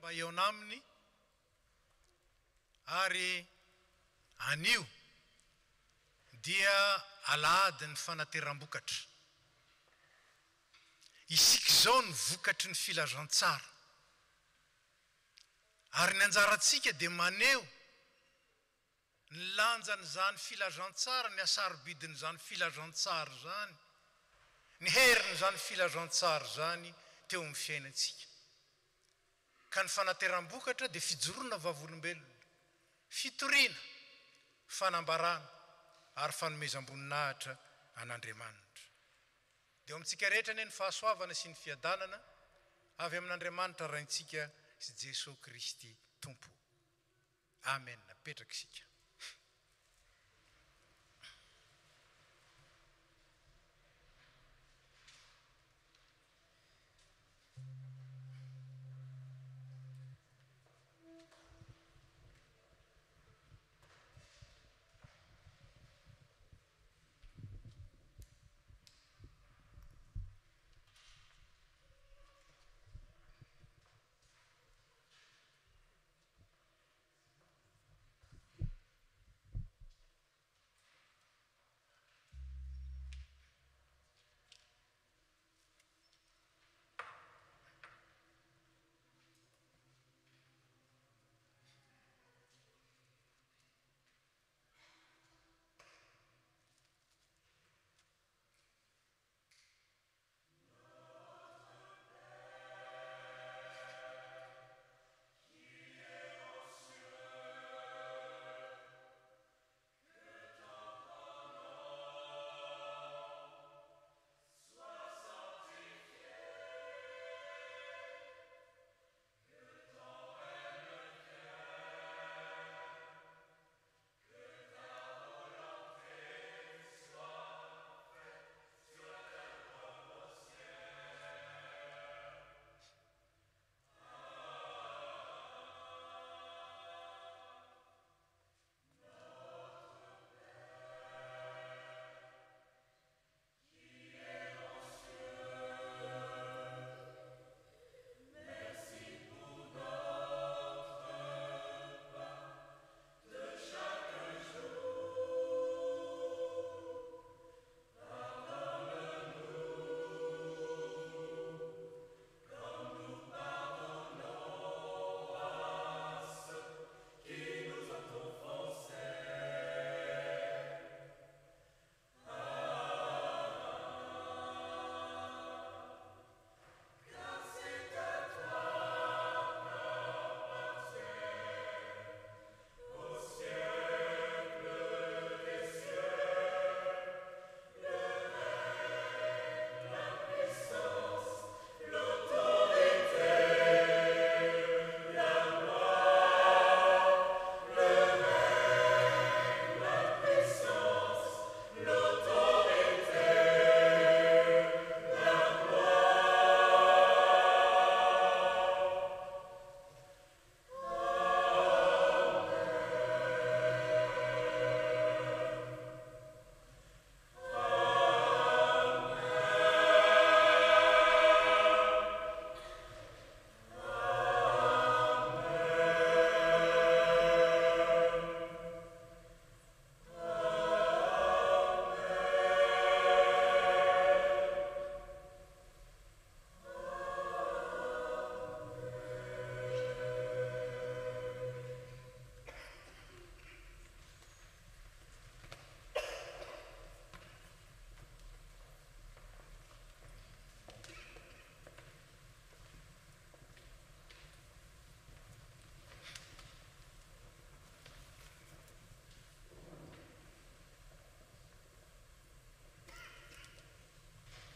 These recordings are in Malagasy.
mba eona aminy ary anio dia alahady ny fanateram-bokatra. Isika izao ny vokatry ny filazantsara ary ny anjarantsika dia maneho ny lanjan'izany filazantsara, ny asarobidin'izany filazantsara zany, ny herin'izany filazantsara zany teo amin'ny fiainantsika. Ka ny fanateram-bokatra dia fijoroana vavolombelona, fitoriana, fanambarana ary fanomezam-boninahitra an'Andriamanitra. Dia amintsika rehetra anie ny fahasoavana sy ny fiadanana avy amin'Andriamanitra raintsika sy Jesosy Kristy Tompo. Amen. Petraka isika.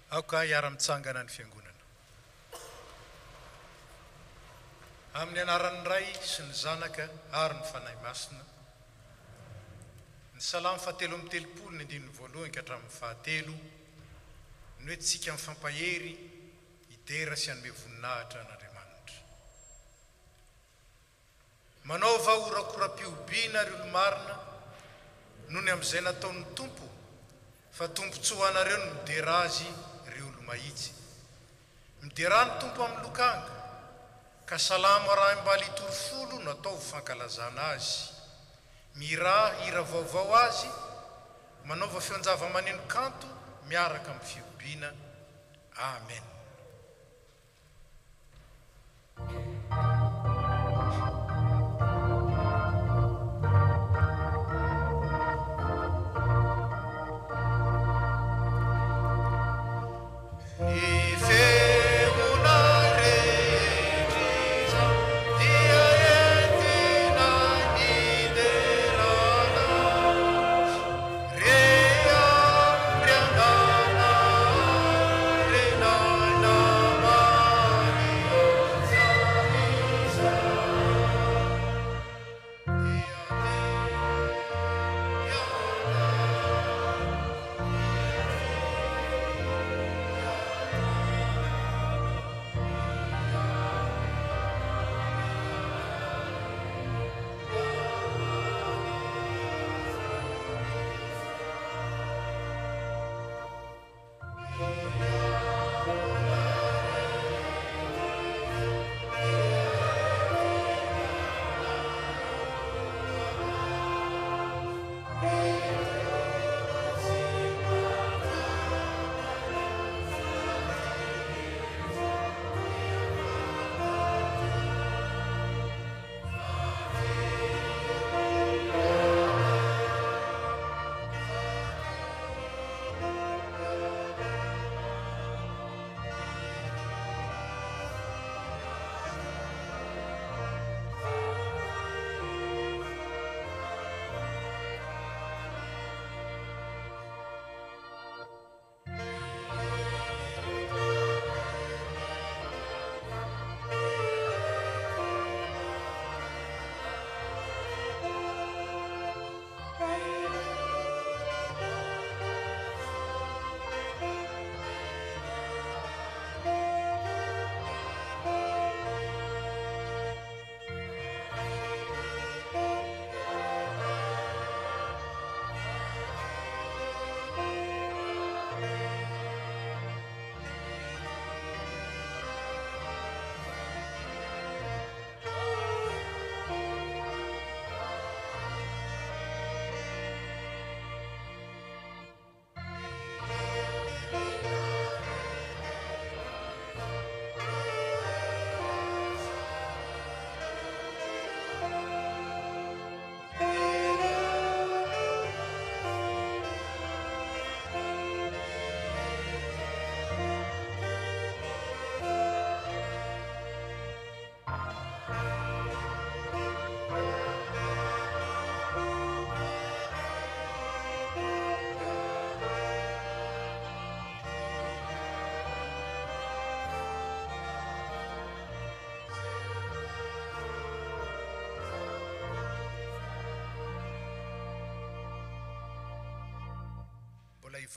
Aoka hiara-mitsangana ny fiangonana. Amin'ny anaran'ny Ray sy ny Zanaka ary ny Fanahy Masina. Ny salamo fahatelo amby telopolo ny andininy voalohany ka hatramin'ny fahatelo. Ny hoe tsika mifampahery idera sy hanome voninahitra an'Andriamanitra. Manao vahorakoram-piobiana ry olo-marina noho ny amin'izay nataon'ny Tompo, fa tompontsoanareo no midera azy ry olo mahitsy. Midera ny Tompo amin'ny lokanga ka salamo raha mbaly torofolo no atao fankalazana azy mira hira vaovao azy manaova feonjava maneno kanto miaraka amin'ny fiobina amen.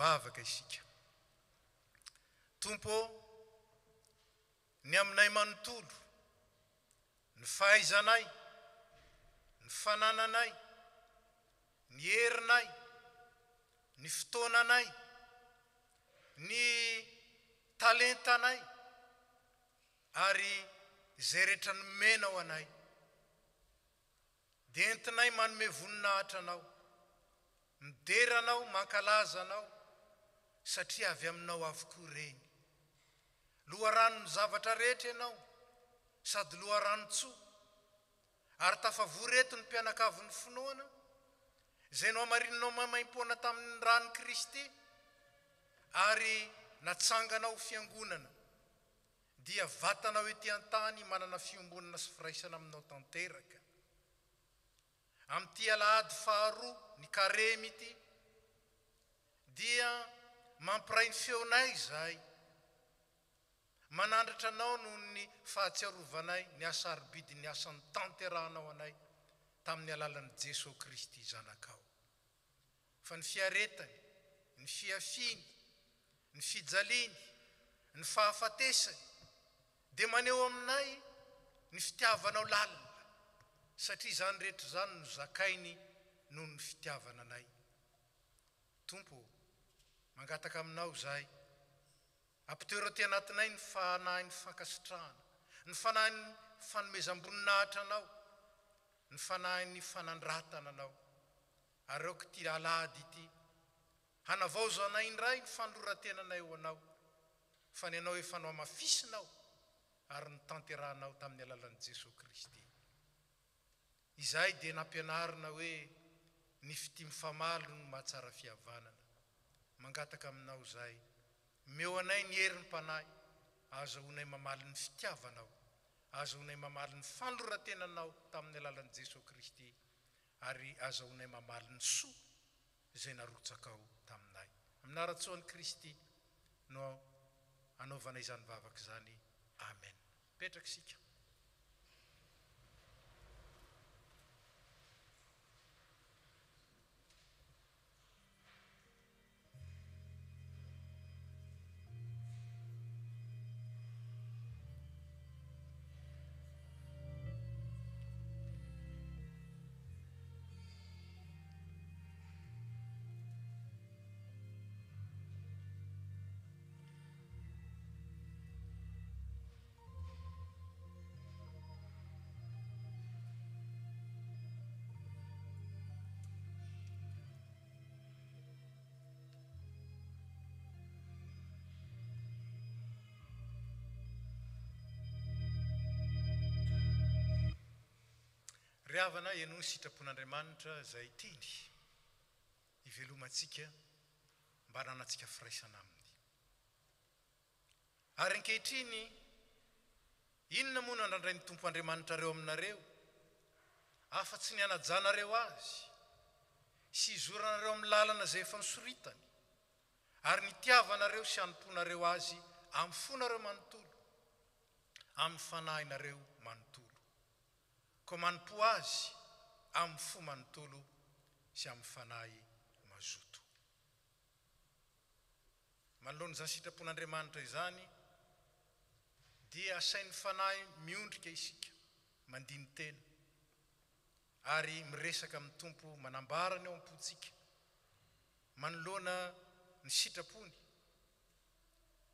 Ivavaka isika tompo ny aminay manontolo ny fahaizanay ny fanananay ny herinay ny fotoananay ny talentanay ary zay rehetra nomenao anay dia entinay manome voninahitra anao mideranao mankalaza anao satria avy aminao avokoa reny loharano ny zavatra rehetra ianao sady loharano tsoa ary tafavory eto ny mpianakavy finoana zay no amarinanao mamaim-poana tamin'ny rany Kristy ary natsanganao fiangonana dia vatanao ety an-tany manana fiombonana sy firaisana aminao tanteraka amin'ity alahady faharoa ny karemy ity dia mampiray ny feonay zahay manandratra anao noho ny fahatsiarovanay ny asaribidi ny asany tanterahanao anay tamin'ny alalan'i Jesosy Kristy zanakao fa ny fiaretany ny fiafiny ny fijaliany ny fahafatesany dia maneho aminay ny fitiavanao lalina satria zany rehetra zany no zakainy noho ny fitiavana anay tompo mangataka aminao zahay ampitoero ty anatinay ny fanahy ny fankasitrahana ny fanahy ny fanomezam-boninahitra anao, ny fanahin'ny fanandratana anao. Areoko ty alady ity hanavaozo anay indray ny fandroratenanay eo anao, fa ny anao efa nao mafisinao ary ny tanterahanao tamin'ny alalan'i Jesosy Kristy. Izay dia nampianarina hoe ny fity mifamalo no mahatsara fihavanana. Mangataka aminao zay, meo anay ny herin'ny mpanahy, azahoanay mamaly ny fitiavanao, azahoanay mamaly ny fandroratenanao tamin'ny alalan'i Jesosy Kristy, ary azahoanay mamaly ny soa izay narotsakao taminay. Aminaratsoan'i Kristy no anaovana izany vavaka izany. Amen. Petraka isika. Ry havana ianao ny sitrapon'Andriamanitra izay tiny hivelomantsika mba hananantsika firaisana aminy. Ary ankehitriny, inona moa no handray ny Tompo Andriamanitra reo aminareo afa-tsy ny hanajanareo azy sy hizoranareo amin'ny lalana izay efa nosoritany, ary ny tiavanareo sy hanomponareo azy amin'ny fonareo manontolo, amin'ny fanahinareo manontolo, ko manompo azy amin'ny fo manontolo sy amin'ny fanahy mazoto. Manoloana izany sitrapon'Andriamanitra izany dia asain'ny fanahy miondrika isika, mandiny tena, ary miresaka amin'ny Tompo manambarana eo am-pontsika manoloana ny sitrapony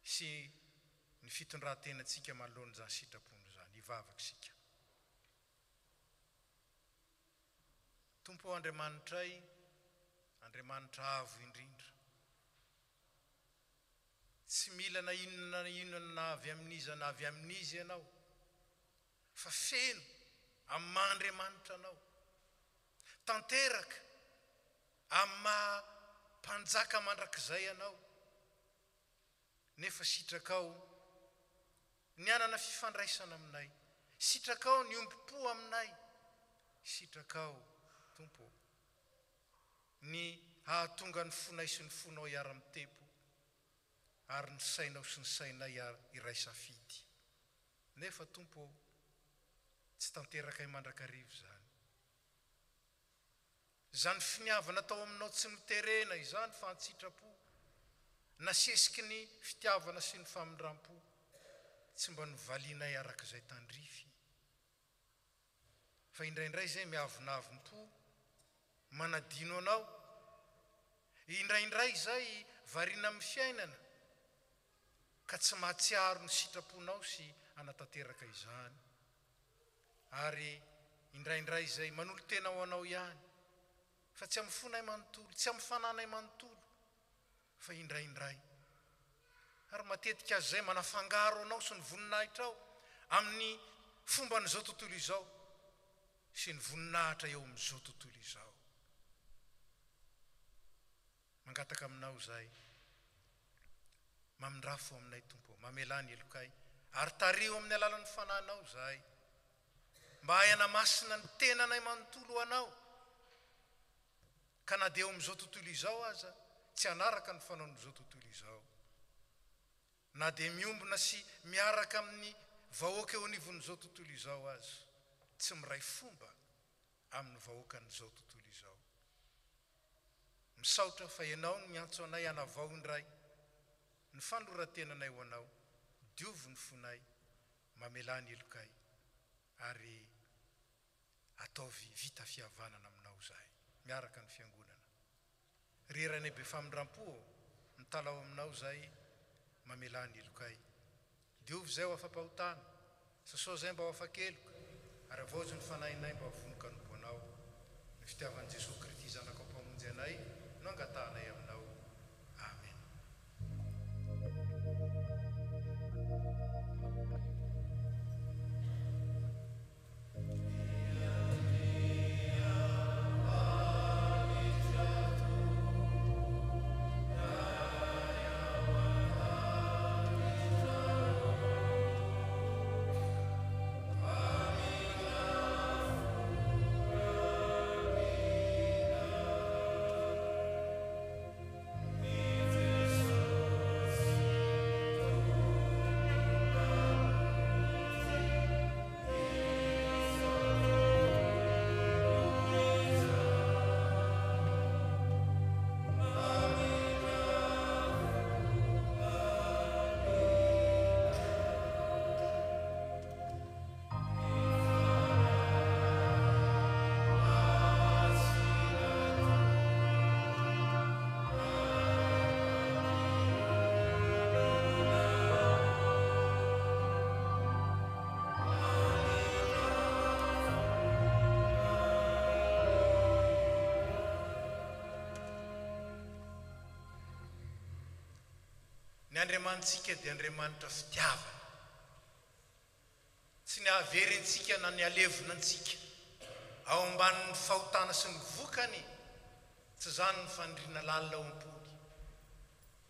sy ny fitondran-tenantsika manoloana izany sitrapony izany, hivavaka isika. Tompo Andriamanitray, Andriamanitra avo indrindra, tsy mila na inona na avy amin'iza na avy amin'izy ianao, fa feno amin'ny maha-Andriamanitra anao, tanteraka amin'ny maha-mpanjaka mandrakizay ianao, nefa sitrakao ny anana fifandraisana aminay, sitrakao ny ombom-po aminay, sitrakao Tompo ny hahatonga ny fonay sy ny fonao hiara-mitepo, ary ny sainao sy ny sainay iray safidy. Nefa Tompo tsy tanteraka mandrakarivo izany. Izany finiavana tao aminao tsy miterena izany fa an-tsitrapo, nasesiky ny fitiavana sy ny famindram-po, tsy mba novalinay arak'izay tandrify, fa indraindray zay miavonavim-po manadino anao, indraindray zay variana amin'ny fiainana ka tsy mahatsiaro ny sitraponao sy anatanteraka izany, ary indraindray zay manolo tena ho anao ihany, fa tsy amin'ny fonay manontolo, tsy amin'ny fananay manontolo, fa indraindray. Ary matetika azy zay manafangaro anao sy ny voninahitrao amin'ny fomba n'izao tontolo izao sy ny voninahitra eo amin'izao tontolo izao. Mangataka aminao zay, mamindrafo aminay Tompo, mamelany elokay, ary tario amin'ny alalan'ny fanahinao zay, mba hayana masina ny tenanay manontolo anao, ka na dia eo amin'izao tontolo izao aza tsy hanaraka ny fanaon'izao tontolo izao, na dia miombona sy miaraka amin'ny vahoaka eo anivon'izao tontolo izao aza, tsy miray fomba amin'ny vahoakan'izao tontolo izao. Misaotra fa ianao ny miantso anay hanavao indray ny fandroratenanay ho anao, diovy ny fonay, mamelany elokay, ary ataovy vita fihavanana aminao zay, miaraka ny fiangonana. Riranay be famindram-po mitalao aminao zay, mamelany elokay, diovy zay ho afa-pahotana, sasoa zay mba ho afa-keloka ary avoatsy ny fanahinay mba vonoka ny boanao ny fitiavan'i Jesosy Kristy zanaka mpamonjy anay no angatahnay aminao. Amen. Ny Andriamanitsika dia Andriamanitra fitiavana. Tsy ny haverentsika na ny alevona antsika ao ambanin'ny fahotana sy ny vokany, tsy zany ny fandriana lalina ao am-pony,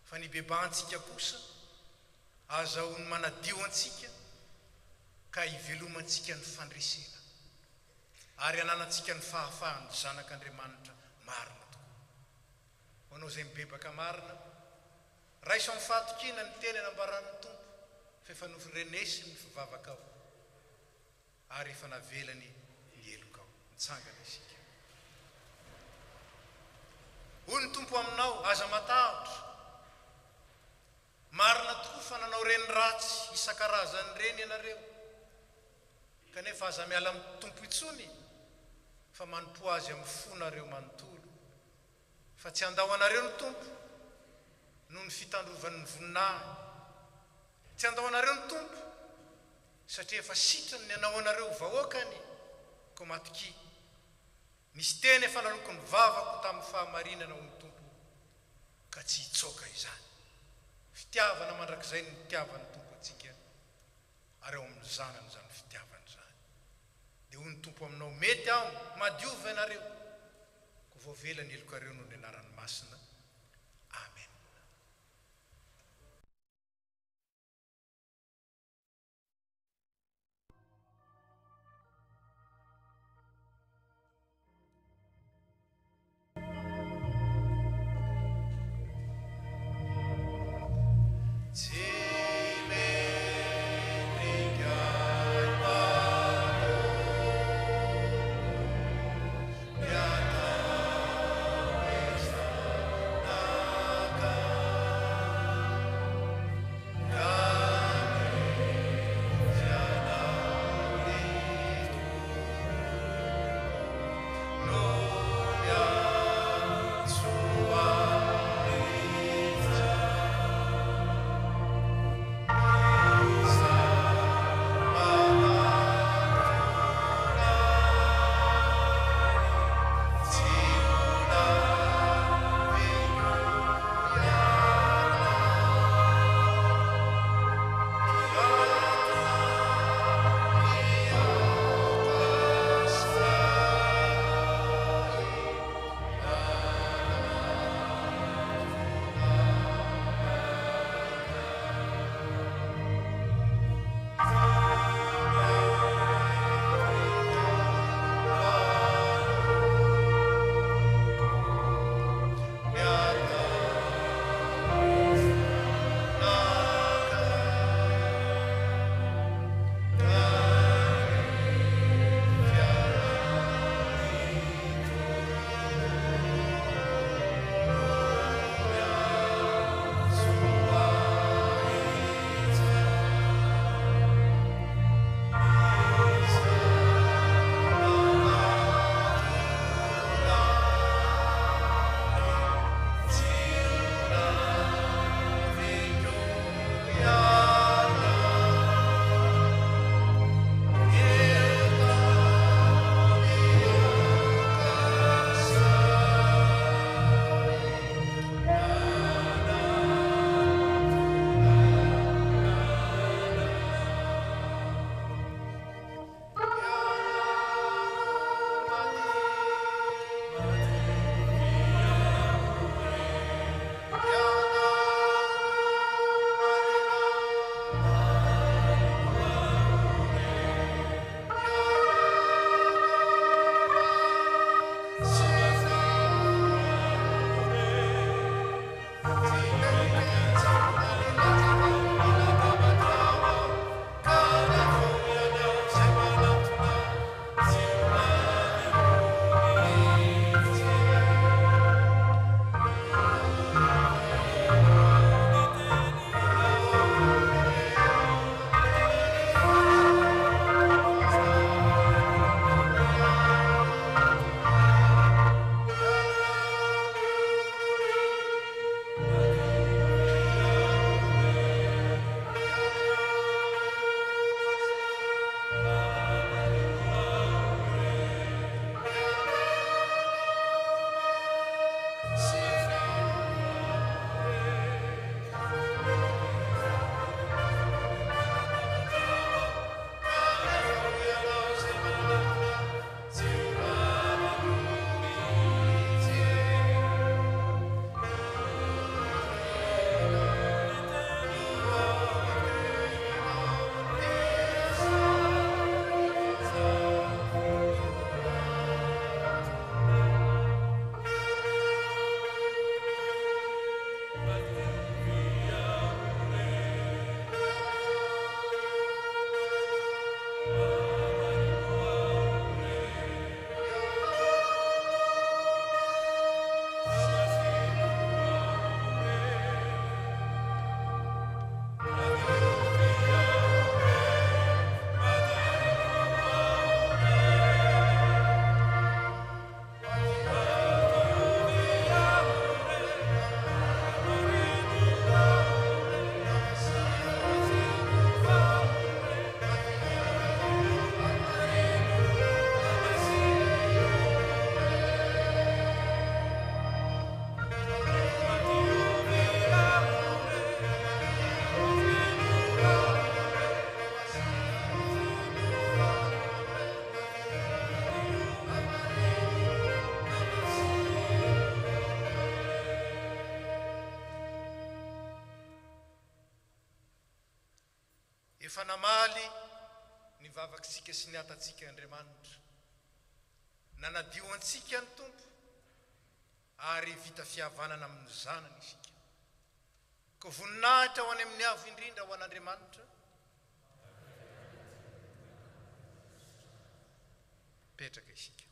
fa ny bebantsika kosa azahoany manadio antsika ka hivelomantsika ny fandresena ary ananantsika ny fahafahany zanak'Andriamanitra marina tokoa. Manao izay mibebaka marina, raiso amin'ny fahatokina ny teny anambaran'ny Tompo fa efa nofirenesy ny fivavaka ao ary efa navelany ny eloka ao. Mitsangana isika. Hoy ny Tompo aminao, aza matahotra, marina tokoa fa nanao reny ratsy isan-karazany reny ianareo, kanefa aza miala amin'ny Tompo itsony fa manompo azy amin'ny fonareo manontolo, fa tsy andao anareo ny Tompo noho ny fitandrovan'ny voninahiny. Tsy andao anareo ny Tompo satria efa sitrany ny anao anareo vahoakany, ko matoki nisy teny efa nanoko ny vavako tamin'ny fahamarinana ho ny Tompo ka tsy hitsoaka izany. Fitiavana mandrakizay ny fitiavan'ny Tompo atsika ary ao amin'ny zanany zany fitiavana zany. Dia hoy ny Tompo aminao, mety aho madiova ianareo, ko voavelany elokareo noho ny anarany masina. Amen. efa namaly ny vavatsika sy ny atatsika Andriamanitra nanadio antsika ny Tompo ary vita fihavanana amin'ny zanany isika ko voninahitra ho any amin'ny avo indrindra ho an'Andriamanitra petraka isika.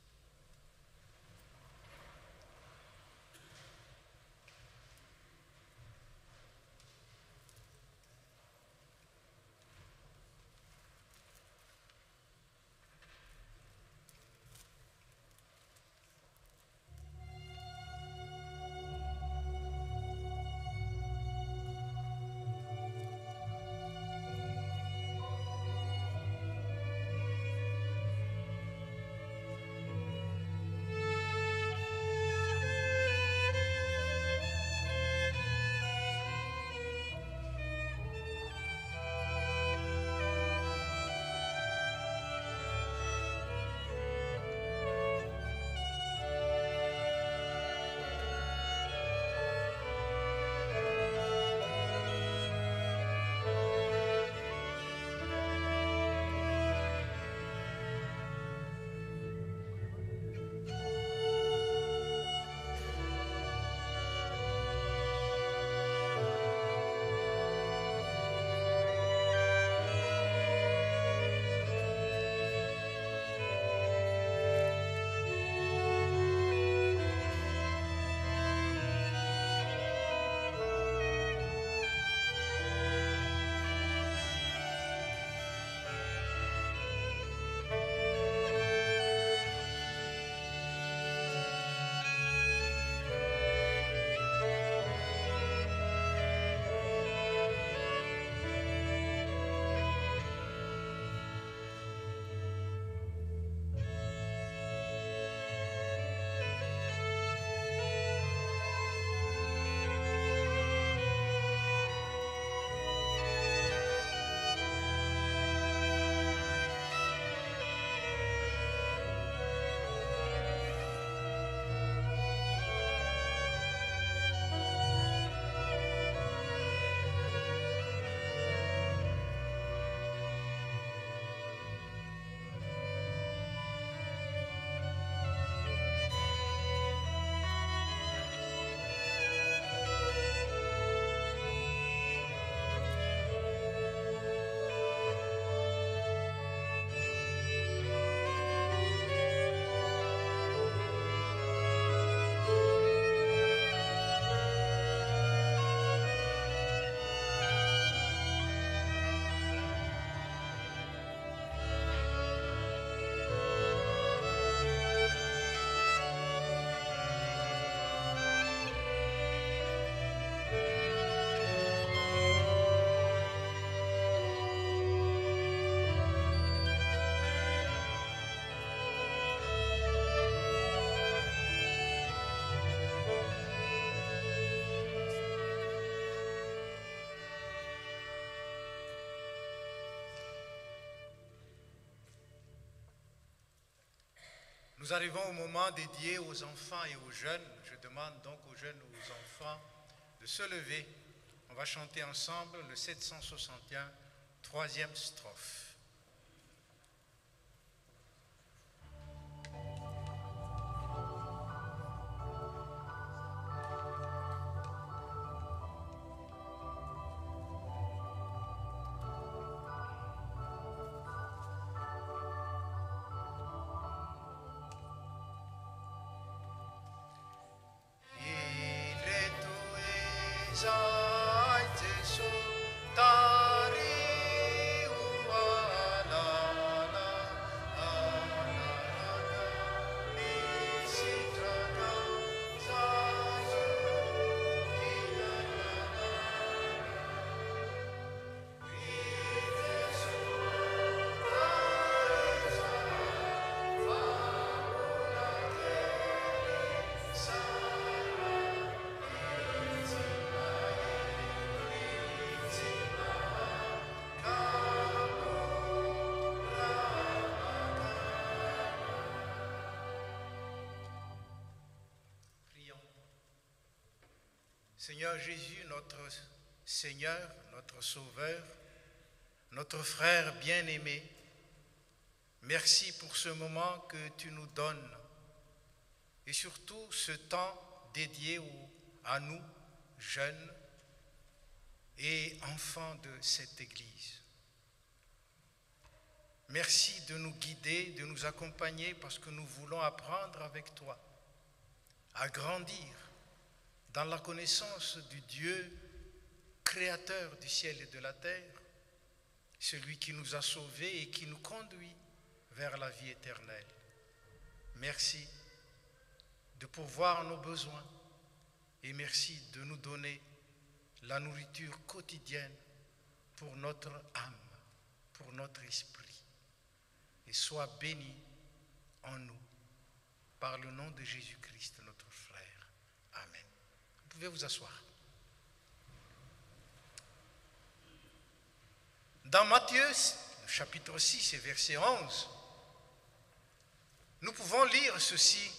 Nous arrivons au moment dédié aux enfants et aux jeunes. Je demande donc aux jeunes et aux enfants de se lever. On va chanter ensemble le 761, troisième strophe. Seigneur Jésus, notre Seigneur, notre Sauveur, notre frère bien-aimé, merci pour ce moment que tu nous donnes et surtout ce temps dédié à nous, jeunes et enfants de cette Église. Merci de nous guider, de nous accompagner parce que nous voulons apprendre avec toi à grandir dans la connaissance du Dieu créateur du ciel et de la terre, celui qui nous a sauvés et qui nous conduit vers la vie éternelle. Merci de pourvoir nos besoins et merci de nous donner la nourriture quotidienne pour notre âme, pour notre esprit. Et sois béni en nous par le nom de Jésus-Christ, notre frère. Amen. Vous pouvez vous asseoir. Dans Matthieu, chapitre 6 et verset 11, nous pouvons lire ceci.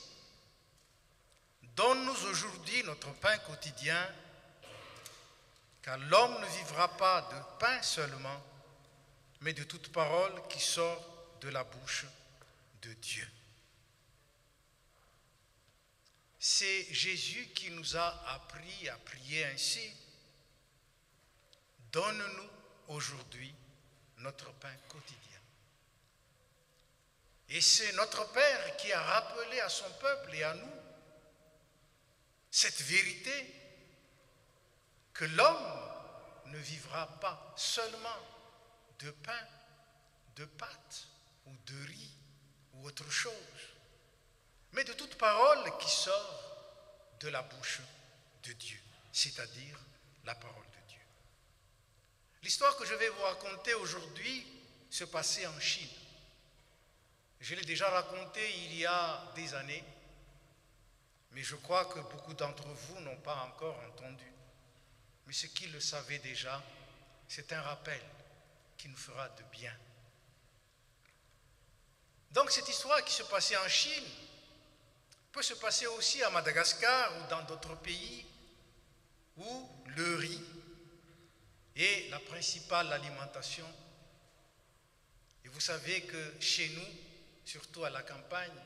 Donne-nous aujourd'hui notre pain quotidien, car l'homme ne vivra pas de pain seulement, mais de toute parole qui sort de la bouche de Dieu. C'est Jésus qui nous a appris à prier ainsi. Donne-nous aujourd'hui notre pain quotidien. Et c'est notre Père qui a rappelé à son peuple et à nous cette vérité que l'homme ne vivra pas seulement de pain, de pâtes ou de riz ou autre chose, mais de toute parole qui sort de la bouche de Dieu, c'est-à-dire la parole de Dieu. L'histoire que je vais vous raconter aujourd'hui se passait en Chine. Je l'ai déjà racontée il y a des années, mais je crois que beaucoup d'entre vous n'ont pas encore entendu. Mais ceux qui le savaient déjà, c'est un rappel qui nous fera de bien. Donc cette histoire qui se passait en Chine peut se passer aussi à Madagascar ou dans d'autres pays où le riz est la principale alimentation. Et vous savez que chez nous, surtout à la campagne,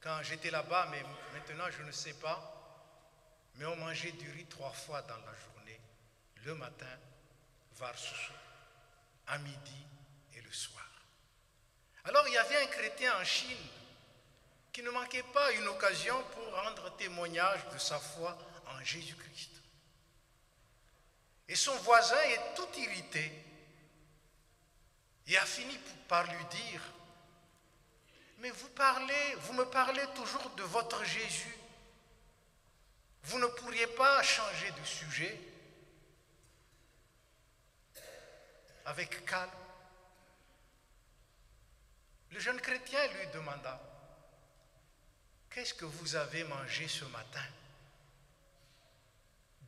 quand j'étais là-bas, mais maintenant je ne sais pas, mais on mangeait du riz 3 fois dans la journée, le matin, varsusu, à midi et le soir. Alors il y avait un chrétien en Chine qui ne manquait pas une occasion pour rendre témoignage de sa foi en Jésus-Christ. Et son voisin est tout irrité et a fini par lui dire: mais vous me parlez toujours de votre Jésus. Vous ne pourriez pas changer de sujet avec calme? Le jeune chrétien lui demanda: qu'est-ce que vous avez mangé ce matin?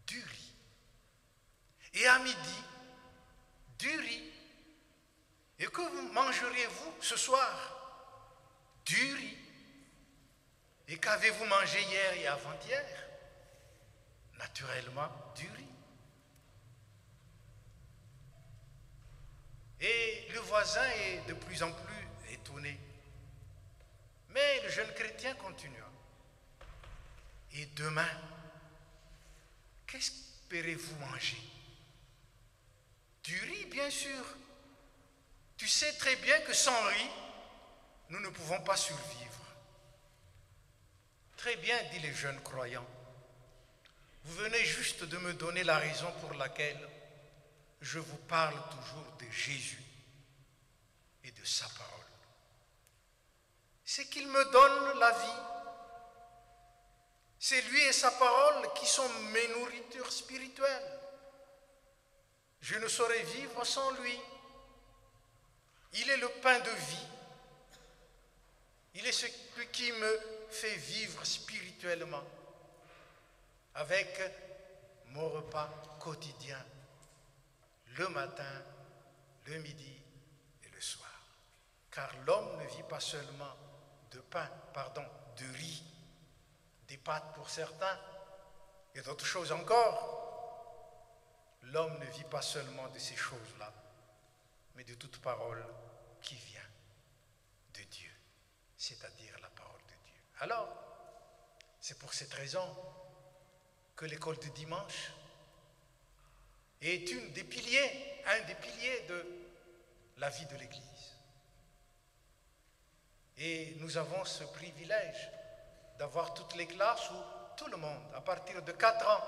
Du riz. Et à midi, du riz. Et que mangeriez-vous ce soir? Du riz. Et qu'avez-vous mangé hier et avant-hier? Naturellement, du riz. Et le voisin est de plus en plus étonné. Mais le jeune chrétien continua. Et demain, qu'espérez-vous manger? Du riz, bien sûr. Tu sais très bien que sans riz, nous ne pouvons pas survivre. Très bien, dit le jeune croyant. Vous venez juste de me donner la raison pour laquelle je vous parle toujours de Jésus et de sa parole. C'est qu'il me donne la vie. C'est lui et sa parole qui sont mes nourritures spirituelles. Je ne saurais vivre sans lui. Il est le pain de vie. Il est celui qui me fait vivre spirituellement avec mon repas quotidien, le matin, le midi et le soir. Car l'homme ne vit pas seulement de riz, des pâtes pour certains et d'autres choses encore. L'homme ne vit pas seulement de ces choses-là, mais de toute parole qui vient de Dieu, c'est-à-dire la parole de Dieu. Alors, c'est pour cette raison que l'école du dimanche est un des piliers de la vie de l'Église. Et nous avons ce privilège d'avoir toutes les classes où tout le monde, à partir de 4 ans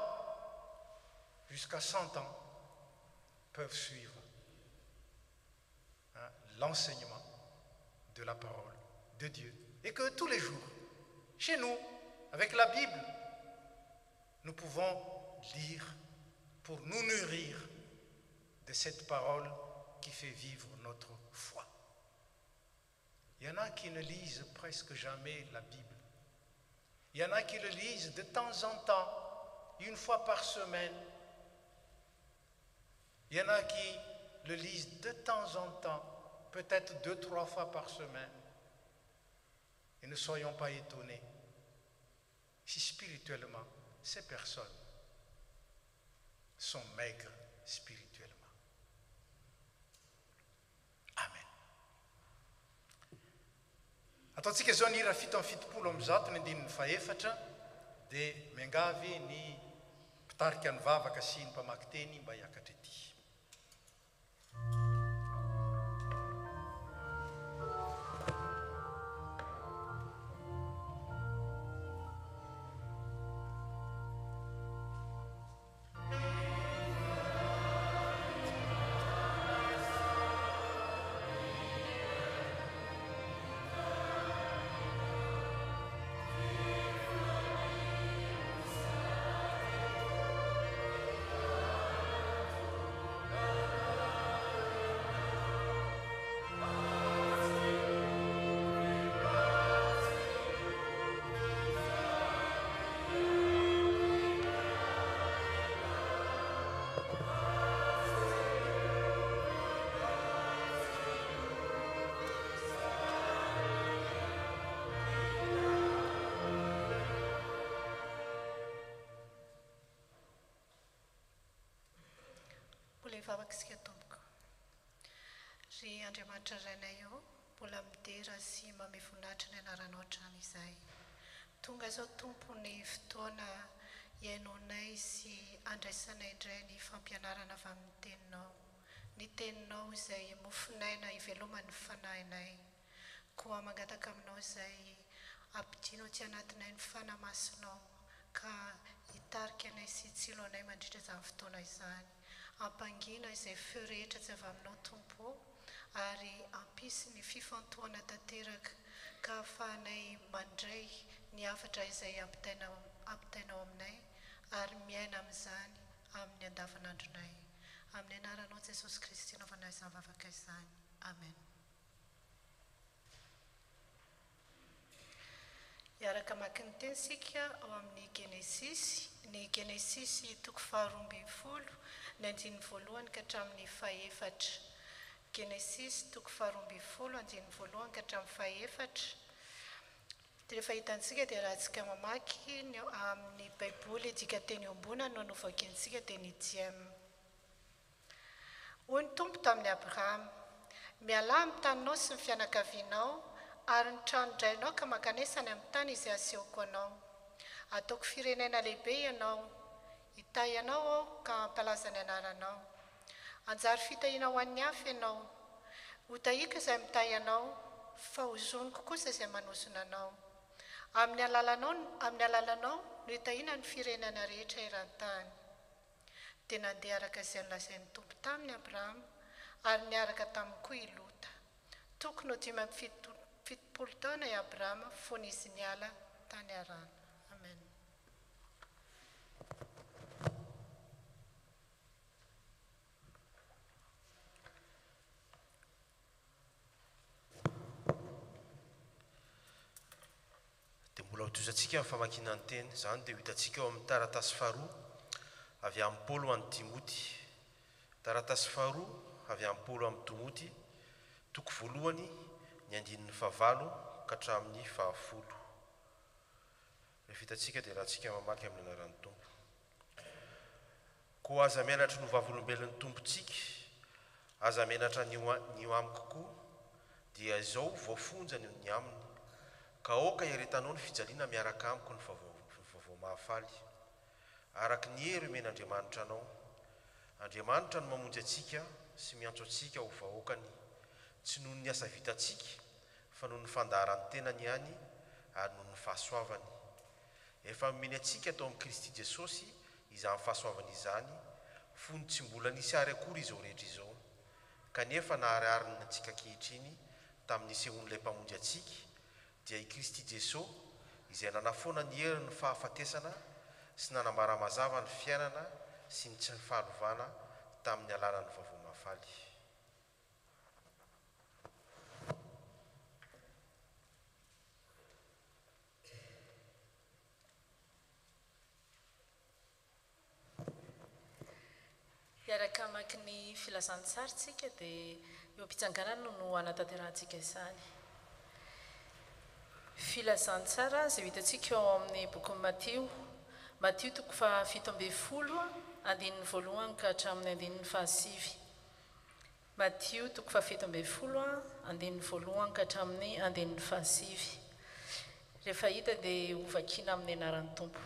jusqu'à 100 ans, peuvent suivre l'enseignement de la parole de Dieu. Et que tous les jours, chez nous, avec la Bible, nous pouvons lire pour nous nourrir de cette parole qui fait vivre notre foi. Il y en a qui ne lisent presque jamais la Bible. Il y en a qui le lisent de temps en temps, une fois par semaine. Il y en a qui le lisent de temps en temps, peut-être 2-3 fois par semaine. Et ne soyons pas étonnés si spirituellement, ces personnes sont maigres spirituellement. Amen. Ataontsika zao ny hira fito amin'ny fitopolo amin'ny zato ny andininy faefatra dia miangavy ny mpitarika ny vavaka sy ny mpamaky teny mba hiakatra ety. Vavakisika tompoko ry Andriamanitra rainay eo mbola midera sy manome voninahitra ny anaranao hatrany izay. Tonga zao tompo ny fotoana iainonay sy andraisanay indray ny fampianarana avy amin'ny teninao. Ny teninao izay mofinaina iveloman'ny fanahinay. Koa mangataka aminao izay ampidino ty anatinay ny fanamasinao ka hitarika anay sy tsilo anay mandritra izany fotoana izany. Ampangina izay feo rehetra tsy avy aminao tompo ary ampisy ny fifantohana tanteraka ka ahafahanay mandray ny hafatra izay ampitainao aminay ary miaina amin'izany amin'ny andavanandronay. Amin'ny anaranao Jesosy Kristy naovanay izany vavaka izany. Amen. Iaraka maki ny teny sika ao amin'ny Genesisy. Ny Genesisy toko 12 ny andininy voalohany ka hatramin'ny fahaefatra. Genesisy toko 12 andininy voalohany ka hatramin'ny fahaefatra. Dia rehefa hitantsika dia raha tsika mamaky amin'ny Baiboly dika teny amboniny no novakiantsika dia ny 10. Hoy ny Tompo tamin'ny Abrahama: miala amin'ny taninao sy ny fianakavianao ary ny tranodrainao ka makanesany amin'ny tany izay asehoko anao. Ataoko firenena lehibe ianao, hitahy ianao aho ka hampalaza ny anaranao. Anjary fitahiana ho an'ny hafa ianao, ho tahiko izay mitahy ianao, fa ho zoniko kosa izay manosona anao. Amin'ny alalanao no hitahiana ny firenena rehetra eran-tany. Dia nandeha araka izay nolazain'ny Tompo tamin'ny Abrahama ary niaraka taminy koa i Lota. Tokony ho 570 taona i Abrahama fony izy niala tany Harana. Amen. Dia mbola hotozantsika amin'ny famakiana ny teny izany dia ho hitantsika ao amin'ny taratasy faharoa avy amin'ny Paolo amin'ny Timoty. Taratasy faharoa avy amin'ny Paolo amin'ny Timoty, toko voalohany ny andininy 9 ka hatramin'ny 10. Rehefa hitantsika dia rahantsika mamaky amin'ny anaran'ny Tompo. Koa aza mianatra no vavolombelon'ny Tompontsika aza menatra nio amiko koa dia izao voafonjany ny aminy ka oka iretanao ny fijaliana miaraka amiko ny vaovao mahafaly araka ny hery men'Andriamanitra anao. Andriamanitra no mamonjy atsika sy miantso atsika ho vahoakany tsy noho ny asa vitatsika fa noho ny fandaharany tenany ihany ary noho ny fahasoavany. Efa mimeny atsika tao amin'ny Kristy Jesosy izany fahasoavana izany fony tsy mbola nisy ary akory izao rehetra izao kanefa nahariariny atsika kehitriny tamin'nisehon'ilay mpamonjy atsika dia i Kristy Jesosy izay nanafoana ny heri ny fahafatesana sy nanambara mazava ny fiainana sy ny tsy fahalovana tamin'ny alalany vaovao mahafaly. Iaraka maki ny filazantsara tsika dia eo am-pitsanganana no anatanterantsika izany. Filazantsara izay hitantsika eo amin'ny boky Matio toko fa 17 andininy voalohany ka hatramin'ny andininy fahasivy. Matio toko fa 17 andininy voalohany ka hatramin'ny andininy fahasivy. Rehefa hita dia hovakiana amin'ny anaran'ny Tompo.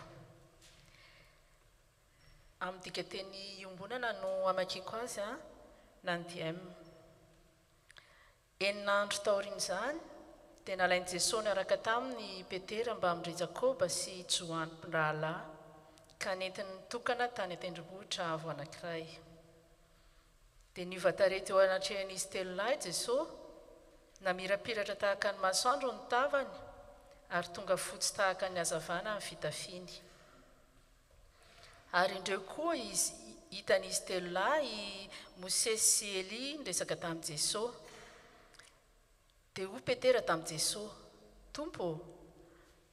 Amin'ny dikateny iombonana no amakiko azy na ny DM. Eninandro taorian'izany dia nalain'i Jesosy niaraka taminy Petera mba amin'ry Jakoba sy Johany mpirahalahy ka nentiny nitokana tany an-tendrombohitra avo anankiray. Dia niova tarehy teo anatrehan'izy telo lahy Jesosy, namirapiratra tahaka ny masoandro ny tavany ary tonga fotsy tahaka ny hazavana ny fitafiny. Ary indreo koa izy hitan'izy telo lahy Mosesy sy Eli nresaka tamin'i Jesosy. Dia ho Petera tamin'i Jesosy, Tompo,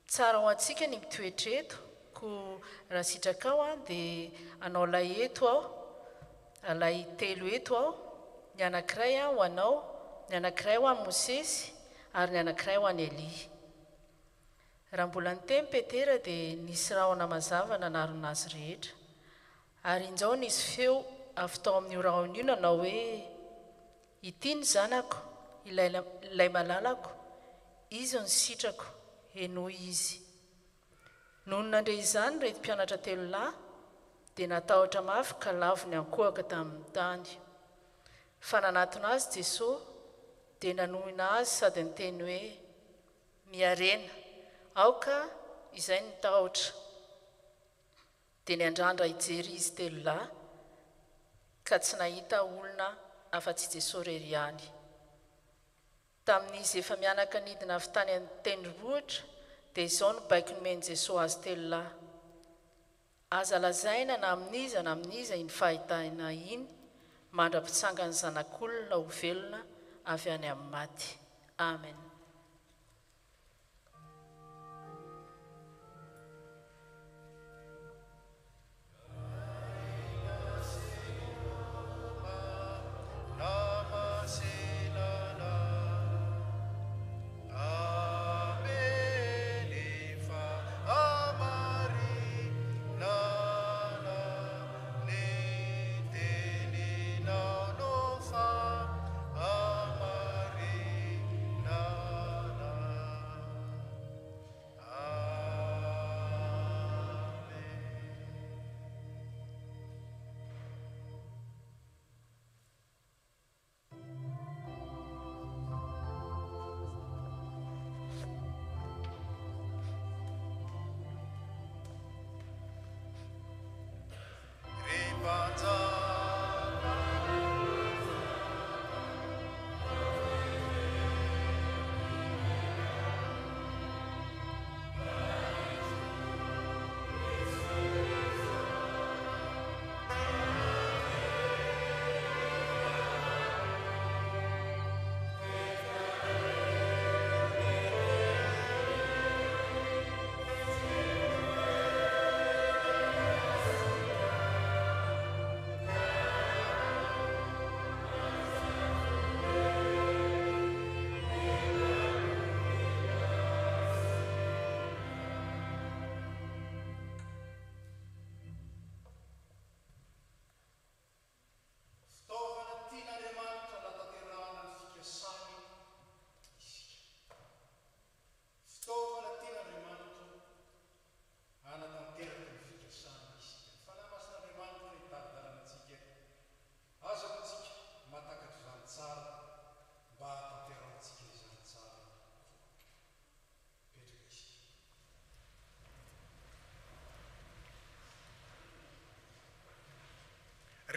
tsara ho antsika ny mitoetreto, ko raha sitraka ao dia anao lay eto aho, lay telo eto aho, ny anankiray ho anao, ny anankiray ho an'i Mosesy ary ny anankiray ho an'i Eli. Raha mbola niteny Petera dia nisy rahona mazava nanarona azy rehetra. Ary injao nisy feo avy tao amin'ny rahona io nanao hoe, ity ny zanako, ilay malalako, izy ny sitrako, henoy izy. Noho nandre izany reto mpianatra telo lahy dia natahotra mafy ka lavo ny ankohaka tamin'ny tany. Fa nanatona azy Jesosy dia nanohina azy sady niteny hoe, miarena, aoka izay nitahotra. Dia niandrandra hijery izy telo lahy ka tsy nahita olona afa-tsy Jesosy rery ihany. Tamin'izy efa mianaka nidina avy tany an-tendrombohitra dia izao no baiko nomeny Jesosy azy telo lahy. Aza lazaina na amin'iza iny fahitana iny mandra-pitsanga ny zanak'olona ho velona avy any amin'ny maty. Amen. No.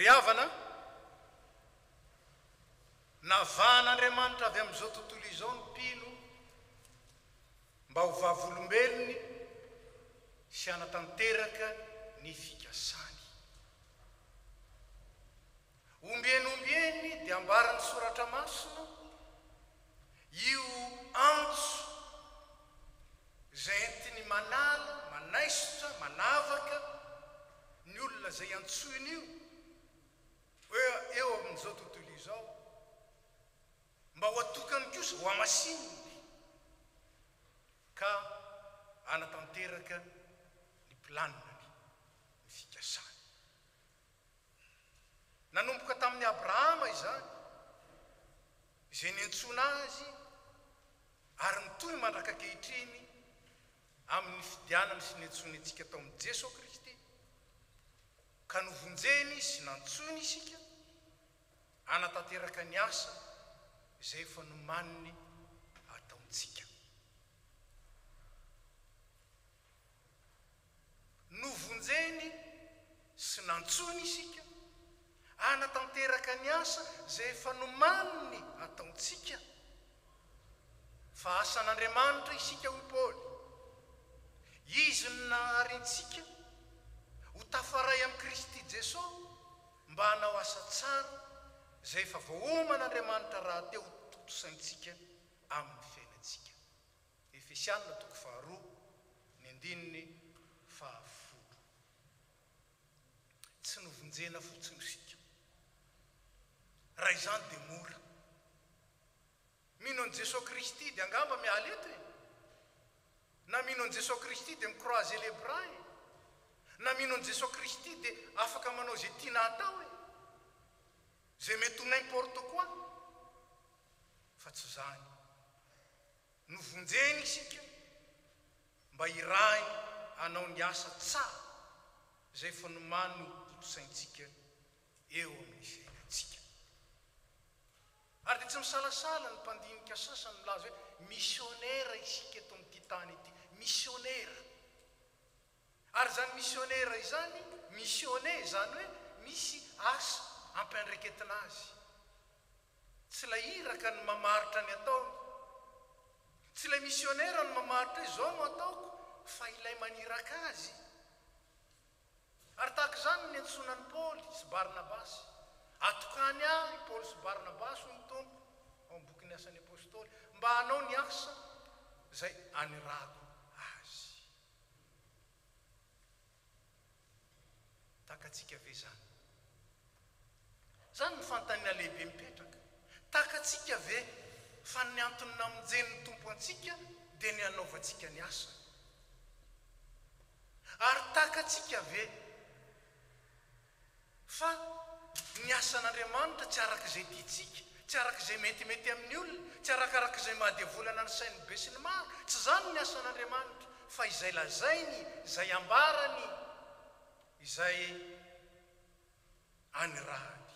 ry havana navan'Andriamanitra avy amin'izao tontolo izao ny mpino mba ho vavolombelony sy anatanteraka ny fikasany. Ombieny dia ambarany soratra masina io antso zay entiny manala, manaisotra, manavaka ny olona zay antsoiny io hoe eo amin'izao tontolo izao mba ho atokany kosa ho amasininy ka anatanteraka ny planiny ny fikasany. Nanomboka tamin'ny Abrahama izany izay niantsona azy ary mitohy mandraka ankehitriny amin'ny fidianana sy niantsony antsika tao amin'i Jesosy Kristy ka novonjeny sy nantsony isika anatanteraka ny asa izay efa nomaniny ataontsika. Novonjeny sy nantsony isika anatanteraka ny asa zay efa nomaniny ataontsika. Fa asan'Andriamanitra isika hoy Paoly, izy naharintsika ho tafaray amin'ny Kristy Jesosy mba hanao asa tsara zay efa voaoman'Andriamanitra raha teo totosaintsika amin'ny fiainantsika. Efesianina 2:1-10. Tsy novonjena fotsiny isika. Raha izany dia mora. Mino an' Jesosy Kristy dia angamba miala eto e. Na mino an' Jesosy Kristy dia mikroaze les bras e. Na mino an' Jesosy Kristy dia afaka manao zay tiana atao e. Zay mety ho n'importe quoi. Fa tsy zany. Novonjeny isika mba irahy hanao ny asa tsara zay efa nomany totosaintsika eo amin'ny fiainantsika. Ary dia tsy misalasala ny mpandinika sasany milaza hoe missionnaire isika eto amin'ity tany ity. Missionnaire. Ary zany missionnaire izany, missionné zany hoe misy asa ampiandreketina azy. Tsy ilay iraka ny mamaritra ny ataony. Tsy ilay missionnaire ny mamaritra izao no ataoko, fa ilay maniraka azy. Ary tahaka izany ny antsonan'i Paoly sy Barnabasy. Atokany ahy Paoly sy Barnabasy hoy ny Tompo ao amin'ny boky ny asan'ny apôstôly mba hanao ny asa zay anirako azy. Takatsika ve zany? Zany ny fanontaniana lehibe mipetraka. Takatsika ve fa ny antony namonjen'ny Tompo antsika dia ny hanaovantsika ny asa? Ary takatsika ve fa ny asan'Andriamanitra tsy arak'izay tiantsika, tsy arak'izay metimety amin'ny olona, tsy arakarak'izay mahadevolana ny sainy be sy ny maro. Tsy zany ny asan'Andriamanitra, fa izay lazainy, izay ambarany, izay anirahany.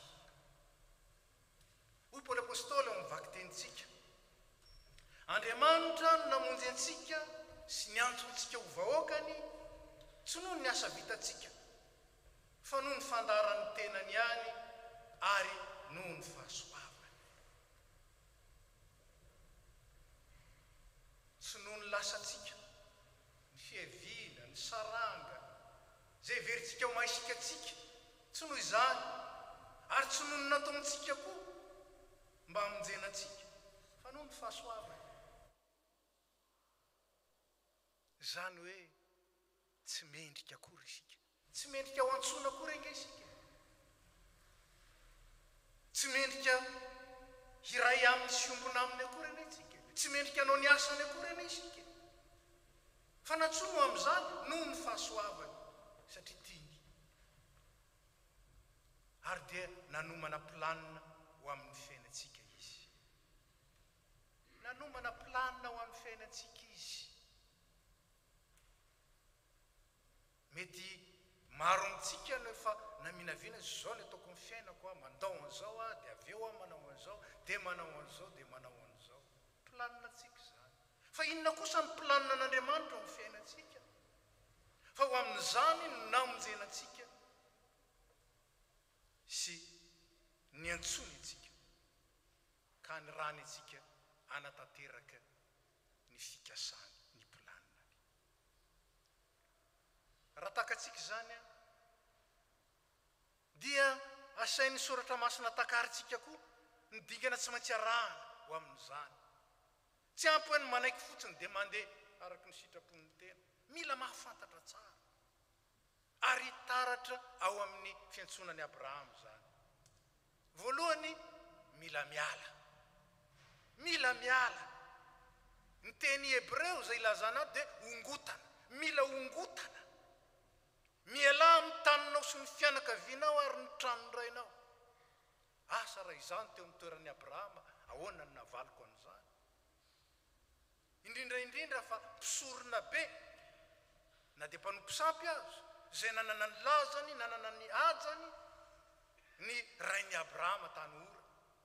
Hoy Paoly apôstôly ao amin'ny vaky tenitsika, Andriamanitra no namonjy antsika sy niantsontsika ho vahoakany, tsy noho ny asa vitantsika, fa noho ny fandaran'ny tenany ihany ary noho ny fahasoavany. Tsy noho ny lasantsika, ny fiavina, ny saranga, zay veritsika ho maisikatsika, tsy noho izany, ary tsy noho ny nataontsika koa mba hamonjenantsika, fa noho ny fahasoavany. Zany hoe tsy mendrika akory isika. Tsy mendrika ho antsona akory enge isika. Tsy mendrika hiray aminy sy ombona aminy akory ene isika. Tsy mendrika hanao ny asany akory ene isika. Fa natsono amin'izany noho ny fahasoavany satria tiany. Ary dia nanomana planina ho amin'ny fiainantsika izy. Nanomana planina ho amin'ny fiainantsika izy. Mety maro amintsika no efa naminavina zao ny ataoko ny fiainako mandao an'izao dia avy eo manao an'izao, dia manao an'izao, dia manao an'izao. Planina tsika zany. Fa inona kosa ny planina n'Andriamanitra amin'ny fiainantsika? Fa ho amin'izany no namonjenantsika ny antsony itsika ka ny rany itsika anatanteraka ny fikasany ny planina raha takatsika zany a dia asain'ny soratra masina takaritsika koa ny dingana tsy maintsy arahana ho amin'izany tsy ampy ny manaiky fotsiny dia mandeha araky ny sitrapon'ny tena mila mahafantatra tsara ary taratra ao amin'ny fiantsonany Abrahama zany voalohany mila miala ny teny hebreo zay ilazana dia ongotana mila ongotana miala amin'ny taninao sy ny fianakavianao ary ny tranondrainao asa raha izany teo amin'ny toeran'ny Abrahama ahoana ny navaliko an'izany indrindra fa mpisorona be na dia mpanompo sampy azy zay nanana ny lazany nanana ny ajany ny rain'ny Abrahama tany Ora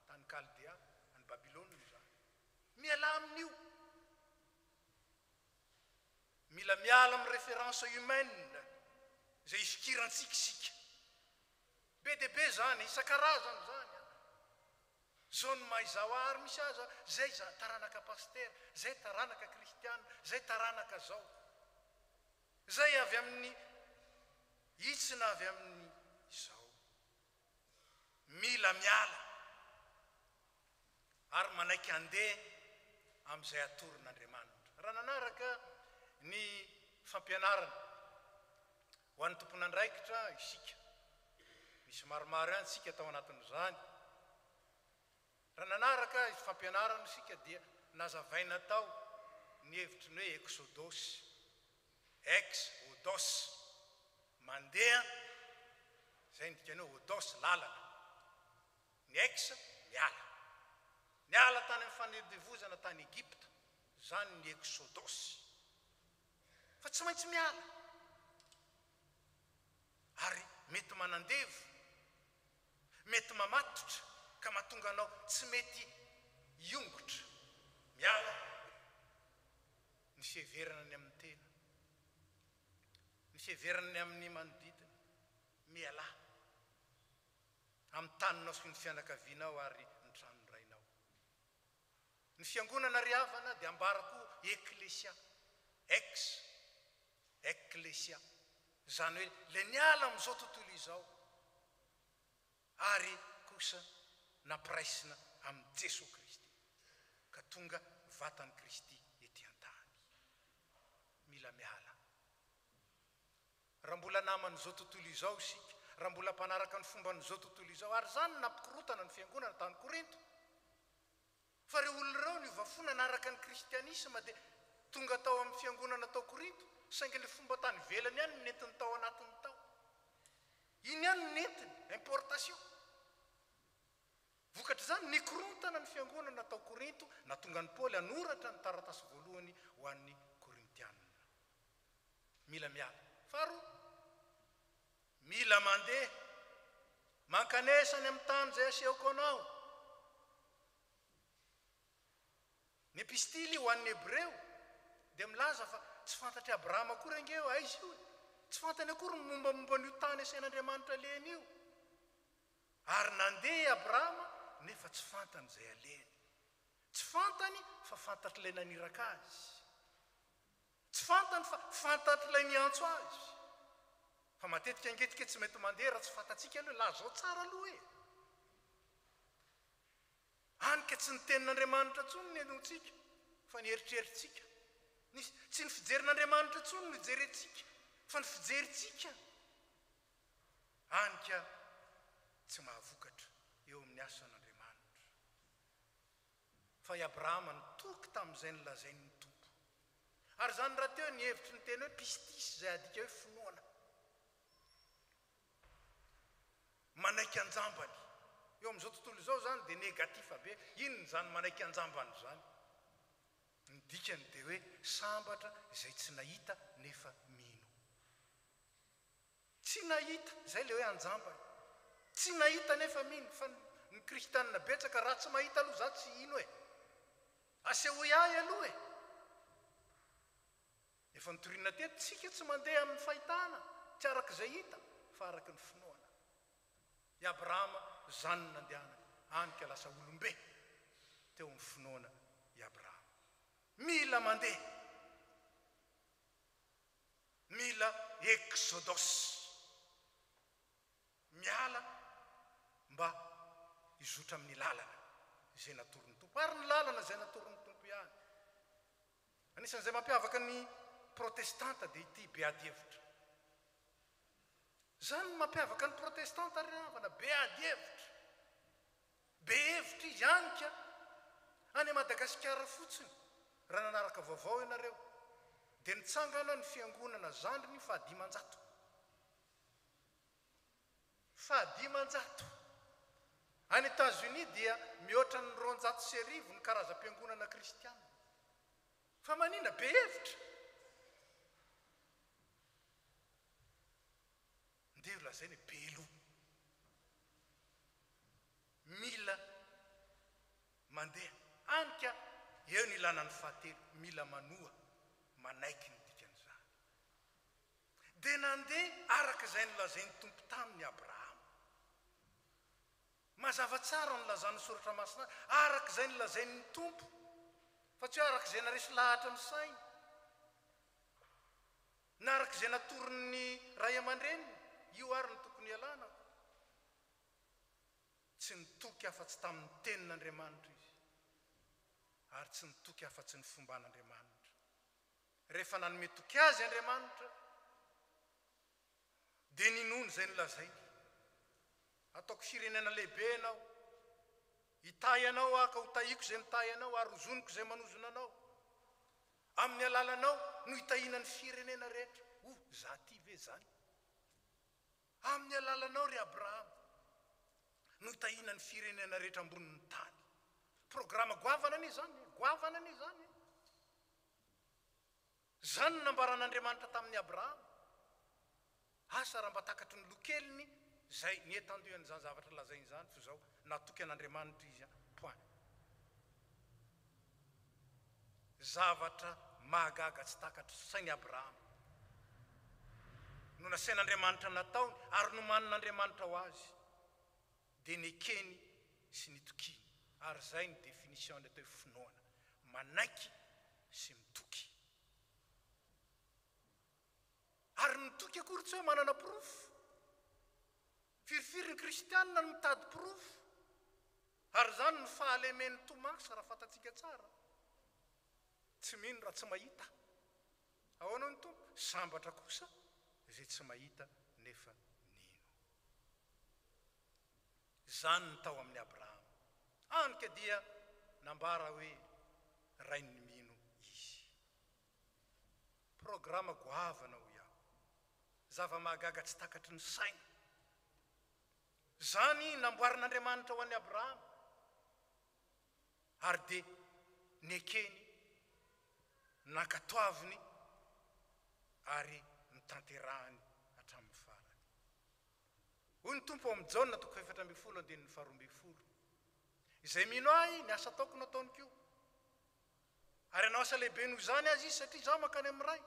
tany Kaldea any Babilônia zany miala amin'io mila miala amin'ny référence humaine zay ifikirantsika be dia be zany isan-karazany zany zao ny mahizao ary misy aza zay taranaka pastera zay taranaka kristiana zay taranaka zao zay avy amin'ny itsy na avy amin'ny izao mila miala ary manaiky andeha amin'izay atoron'Andriamanitra raha nanaraka ny fampianarana ho an'ny tompon'andraikitra isika misy maromaro ihany isika tao anatin'izany raha nanaraka fampianarana isika dia nazavaina tao ny hevitry ny hoe exodos mandeha zay ndikany hoe odos lalana ny miala tany amin'ny fanedevozana tany Egypta zany ny exodos fa tsy maintsy miala ary mety manandevo mety mamatotra ka mahatonga anao tsy mety iongotra miala ny fiheverana amin'ny tena ny fiheverana amin'ny manodidina miala amin'ny taninao sy ny fianakavianao ary ny tranondrainao ny fiangonana riavana dia ambarako eklesia eklesia zany hoe le niala amin'izao tontolo izao ary kosa nampiraisina amin'ny Jesosy Kristy ka tonga vatany Kristy ety an-tany mila miala raha mbola naman'izao tontolo izao isika raha mbola mpanaraka ny fomba n'izao tontolo izao ary zany nampikorotana ny fiangonana tany Korinto fa reo olona reo niovafona naraka ny kristianisma dia tonga tao amin'ny fiangonana tao Korinto saingy le fomba tany velany ihany ny nentiny tao anatiny tao iny ihany ny nentiny importation vokatra zany nikorontana ny fiangonana tao Korinto na tonga ny Paoly anoratra ny taratasy voalohany ho an'ny Korintianina mila miala faharoa mila mandeha mankanesany amin'ny tany zay asehoko anao ny epistily ho an'ny Hebreo dia milaza fa tsy fantatry Abrahama akory angeo aizy io tsy fantany akory ny mombamomba n'io tany asain'Andriamanitra leny io ary nandeha Abrahama nefa tsy fantany zay aleny tsy fantany fa fantatry ilay naniraka azy tsy fantany fa fantatry ilay niantso azy fa matetika angetika tsy mety mandeha raha tsy fantatsika aloha la zao tsara aloha e anika tsy ny tenin'Andriamanitra tsony ny anontsika fa ny eritreritsika tsy ny fijerin'Andriamanitra tsony ny jerentsika fa ny fijeritsika anika tsy mahavokatra eo amin'ny asan'Andriamanitra fa i Abrahama nitoky tamin'izay nylazainy ny tompo ary zany raha teo ny hevitry ny teny hoe pistis zay adika hoe finoana manaiky anjambany eo amin'izao tontolo izao zany dia negatif be ino zany manaiky anjambany zany ny dikany dia hoe sambatra zay tsy nahita nefa mino tsy nahita zay le hoe anjambany tsy nahita nefa mino fa ny kristianina betsaka raha tsy mahita aloha za tsy ino e asehoy ahy aloha e efa nitoriana teto tsika tsy mandeha amin'ny fahitana tsy arak'izay hita fa araky ny finoana I Abrahama zany nandehanany anika lasa olombe teo amin'ny finoana i Abrahama. Mila mandeha, mila exodos, miala mba izotra amin'ny lalana izay natoron'ny tompo, ary ny lalana izay natoron'ny tompo ihany. Anisan'izay mampiavaka ny protestanta dia ity beadihevitra. Zany mampiavaka ny protestanta ary havana beadihevitra. Behevitra izy anika any Madagasikara fotsiny. Raha nanaraka vaovao ianareo dia nitsangana ny fiangonana zandriny fa 500. 500. Any États-Unis dia mihoatra ny 200 ny karazam-piangonana kristiana. Fa manina behevitra. Ndeo lazainy belo. Mila mandeha anika eo ny ilanan'ny fahatelo, mila manoa manaiky ny dikan'izany. Dia nandeha araka izay nolazainy tompo tamin'ny Abrahama. Mazava tsara nolazan'ny soratra masina araka izay nolazainy tompo, fa tsy araka izay naresy lahatra ny sainy, na araka izay natoron'ny ray aman-dreniny, io ary ny tokony ialana. Tsy nitoky afa-tsy tamin'ny tenin'Andriamanitra izy, ary tsy nitoky afa-tsy ny fomban'Andriamanitra. Rehefa nanome toky azy Andriamanitra dia ninony izay nolazainy. Ataoko firenena lehibe ianao, hitay anao aka ho tahiako izay mitay anao, ary hozoniko izay manozona anao. Amin'ny alalanao no hitahinan'ny firenena rehetra. Za ty ve zany? Amin'ny alalanao ry Abrahama no hitahinan'ny firenena rehetra ambonin'ny tany. Programa goavana any zany, goavana any zany. Zany nambaran'Andriamanitra tamin'ny Abrahama. Asa raha mba takatry ny lokeliny zay nietandohany zany zavatra lazainy zany, fa zao natoky an'Andriamanitra izy point. Zavatra mahagaga tsy takatry sainy Abrahama no nasain'Andriamanitra nataony, ary no manin'Andriamanitra ho azy dia nekeny sy nitokiny. Ary zay ny definition atao finoana, manaiky sy mitoky. Ary nitoky akory tsy hoe manana proof. Firifiry ny kristianina no mitady proof. Ary zany ny fahalemen'ny Tomasa raha fatatsika tsara. Tsy mino raha tsy mahita. Ahoana ny tompo? Sambatra kosa izay tsy mahita nefa nino. Zany ny tao amin'ny Abrahama. Anika dia nambara hoe rainy mino izy. Programa goavana ho iaho. Zava-mahagaga tsy takatry ny saina. Zany namboarin'Andriamanitra ho an'ny Abrahama. Ary dia nekeny nakatoaviny ary nitanterahany hatramin'ny farany. Hoy ny tompo amin'ny Jaona 4:12. Izay mino ahy ny asa ataoko nataony kio. Ary anao asa lehibe noho izany azy izy satria zaho mankany amin'ny ray.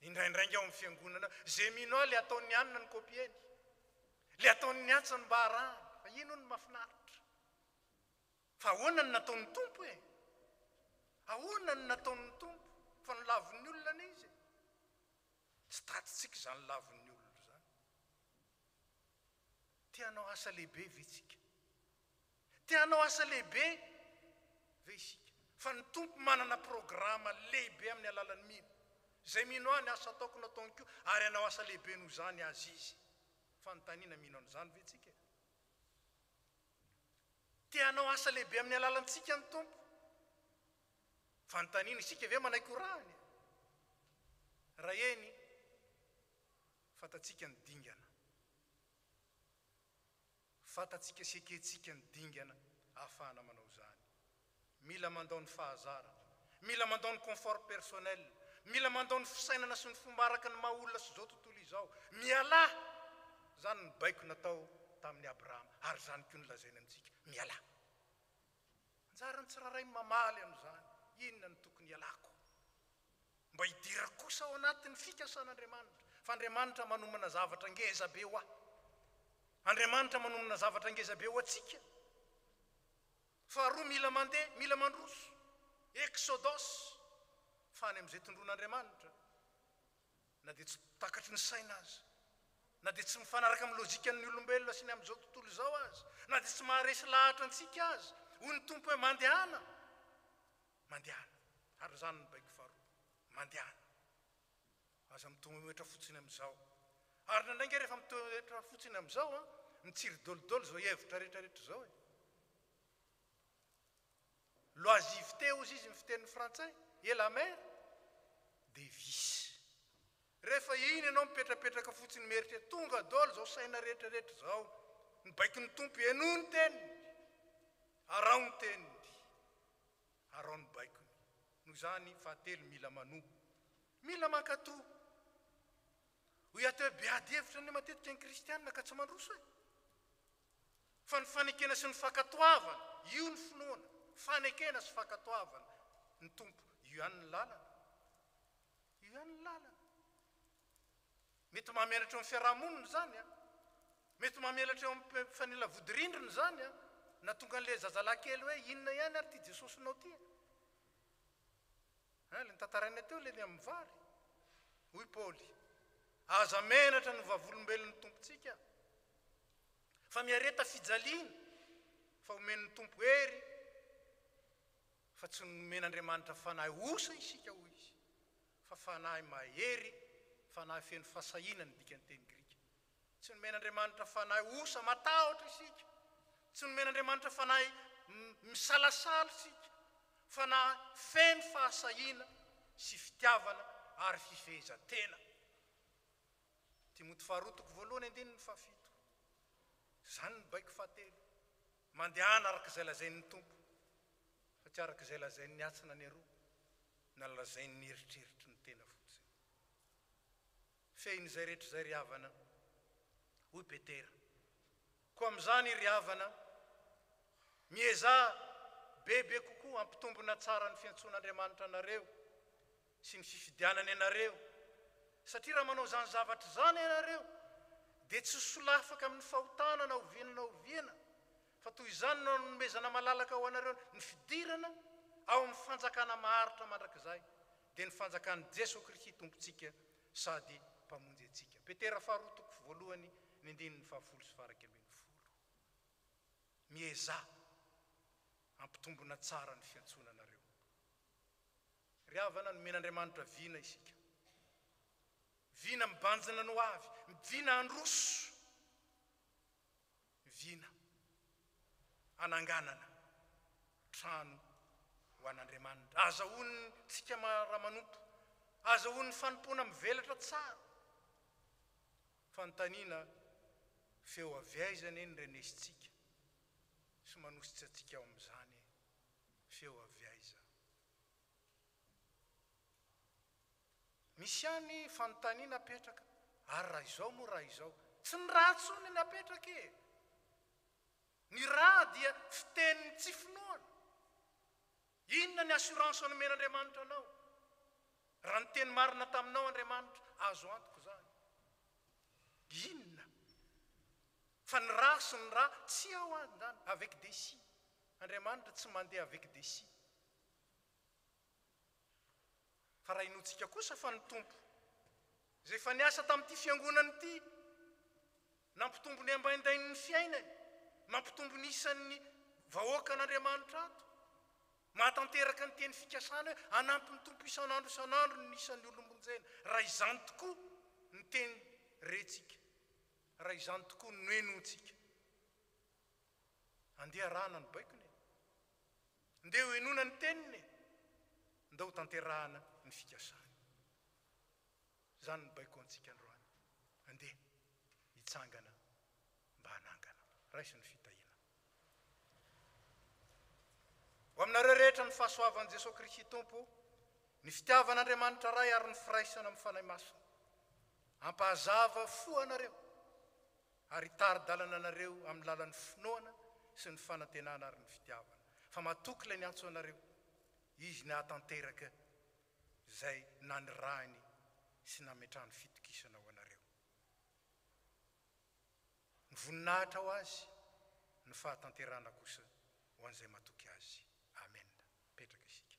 Indraindraingy ao amin'ny fiangonana, izay mino ahy le ataony anina ny kopieny, le ataony ny antsa ny mba harahana. Fa ino ny mahafinaritra? Fa ahoana ny nataon'ny tompo e? Ahoana ny nataon'ny tompo? Fa ny lavon'ny olona izy. Tsy tatitsika izany lavon'ny olona zany. Tianao asa lehibe ve tsika? Tianao asa lehibe ve isika? Fa ny tompo manana programa lehibe amin'ny alalan'ny mino. Izay mino ahy ny asa ataoko nataony kio, ary anao asa lehibe noho zany azy izy. Fanontaniana mino an'izany ve tsika? Tianao asa lehibe amin'ny alalantsika ny tompo. Fanontaniana isika ve manaiky orahany? Raha eny fatatsika ny dingana. Fatatsika seketsika ny dingana ahafahana manao zany. Mila mandao ny fahazara, mila mandao ny confort personnel, mila mandao ny fisainana sy ny fomba araka ny maha-olona sy zao tontolo izao. Miala zany ny baiko natao tamin'ny Abrahama, ary zany koa nolazaina antsika, miala. Anjarany tsiraray mamaly an'izany. Inona ny tokony ialako? Mba hidirako kosa ao anatin'ny fikasan'Andriamanitra. Fa Andriamanitra manomana zavatra ngeza be ho aho. Andriamanitra manomana zavatra ngeza be ho atsika. Faharoa mila mandeha, mila mandroso. Exodus fany amin'izay tondron'Andriamanitra. Na dia tsy takatry ny saina azy. Na dia tsy mifanaraka amin'ny lôjika ny olombelona sy ny amin'izao tontolo izao azy. Na dia tsy maharesy lahatra antsika azy. Hoy ny tompo hoe mandehana. Mandehana. Ary zany ny baiko faharoa. Mandehana. Aza mitoetra fotsiny amin'izao. Ary nandrainga rehefa mitoetra fotsiny amin'izao, mitsiry dolodolo zao hevitra rehetrarehetra zao. L'oisiveté ozy izy fiteny frantsay, et la mer des vices. Rehefa iny ianao mipetrapetraka fotsiny meritra tonga dolo zao saina rehetrarehetra zao. Ny baiky ny tompo eno ny teniny. Arao ny teniny. Arao ny baikony. Noho zany fahatelo mila manoa. Mila mankatoa. Hoy ato hoe beady hevitra ny matetika ny kristianina ka tsy mandroso e. Fa ny fanekena sy ny fankatoavana, io ny finoana. Fanekena sy fankatoavana ny tompo, io ihany ny lalana. Io ihany ny lalana. Mety mamelatra eo amin'ny fiarahamonina zany a. Mety mamelatra eo amin'ny fanila vodirindrina zany a. Na tonga an'ilay zazalakely hoe inona ihany ary ty Jesosynao ty. Le nitantaraina teo le amin'ny vary. Hoy Paoly. Aza menatra ny vavolombelon'ny tompontsika. Fa miareta fijaliana. Fa omen'ny tompo hery. Fa tsy nomen'Andriamanitra fanahy osa isika hoy izy. Fa fanahy mahery. Fanahy feno fasahiana ny dikany teny Grika. Tsy nomen'Andriamanitra fanahy osa matahotra isika. Tsy nomen'Andriamanitra fanahy misalasala isika. Fanahy feno fahasahiana sy fitiavana ary fifehezan-tena. Timoty faharotoko voalohany andininy fahafito. Zany ny baiko fahatelo. Mandehana araka izay lazain'ny tompo. Fa tsy araka izay lazain'ny atsina ny aroa. Na lazain'ny eritreritry ny tena fotsiny. Fehiny izay rehetra izay riavana. Hoy Petera. Koa amin'izany riavana. Mieza bebe kokoa ampitombona tsara ny fiantson'Andriamanitra anareo. Sy ny fifidianany anareo. Satria raha manao zany zavatra zany ianareo dia tsy solafaka amin'ny fahotana na oviana fa toy izany no nomezana malalaka ho anareo ny fidirana ao amin'ny fanjakana maharitra mandrakizay dia ny fanjakan'i Jesosy Kristy tompontsika sady mpamonjy antsika. Petera faharotoko voalohany ny andininy fahafolo sy faharaka ambin'ny folo. Mieza ampitombona tsara ny fiantsonanareo. Riavana nomen'Andriamanitra vina isika. Vina mibanjina no avy, vina androso, vina ananganana trano ho an'Andriamanitra. Azahoany tsika raha manompo, azahoany fanompoana mivelatra tsara. Fanontaniana feo aviaizana eny renesitsika sy manositsy atsika ao amin'izany feo aviaiza. Misy ihany fanontaniana apetraka. Ary raha izao moa raha izao. Tsy ny raha tsony ny apetraka e. Ny raha dia fiteniny tsy finoana. Inona ny assurance nomen'Andriamanitra anao? Raha ny teny marina taminao Andriamanitra, azo antoko zany. Inona? Fa ny raha sy ny raha tsy ao andany avec des si. Andriamanitra tsy mandeha avec des si. Fa raha inotsika kosa fa ny tompo zay fa niasa tamin'ity fiangonana ity, nampitombo ny ambaindain'ny fiainany, mampitombo ny isan'ny vahoaka an'Andriamanitra ato, mahatanteraka ny teny fikasana hoe anampy ny tompo isan'andro ny isan'ny olombonjena. Raha izany tokoa ny teny rentsika, raha izany tokoa ny noenontsika. Andeha rana ny baikony, ndeha ho enona ny teniny, ndao tanterahana ny fikasana. Zany ny baiko antsika androany. Andeha hitsangana mba hanangana. Raisy ny fitahiana. Ho aminareo rehetra ny fahasoavan'i Jesosy Kristy Tompo, ny fitiavan'Andriamanitra ray ary ny firaisana amin'ny fanahy masina. Ampahazava fo anareo ary tari-dalana anareo amin'ny lalan'ny finoana sy ny fanantenana ary ny fitiavana. Fa matoky ilay niantso anareo, izy nahatanteraka izay nanirahiny sy nametrahany fitokisana ho anareo. Ny voninahitra ho azy ny fahatanterana kosa ho an'izay matoky azy. Amen. Petraka isika.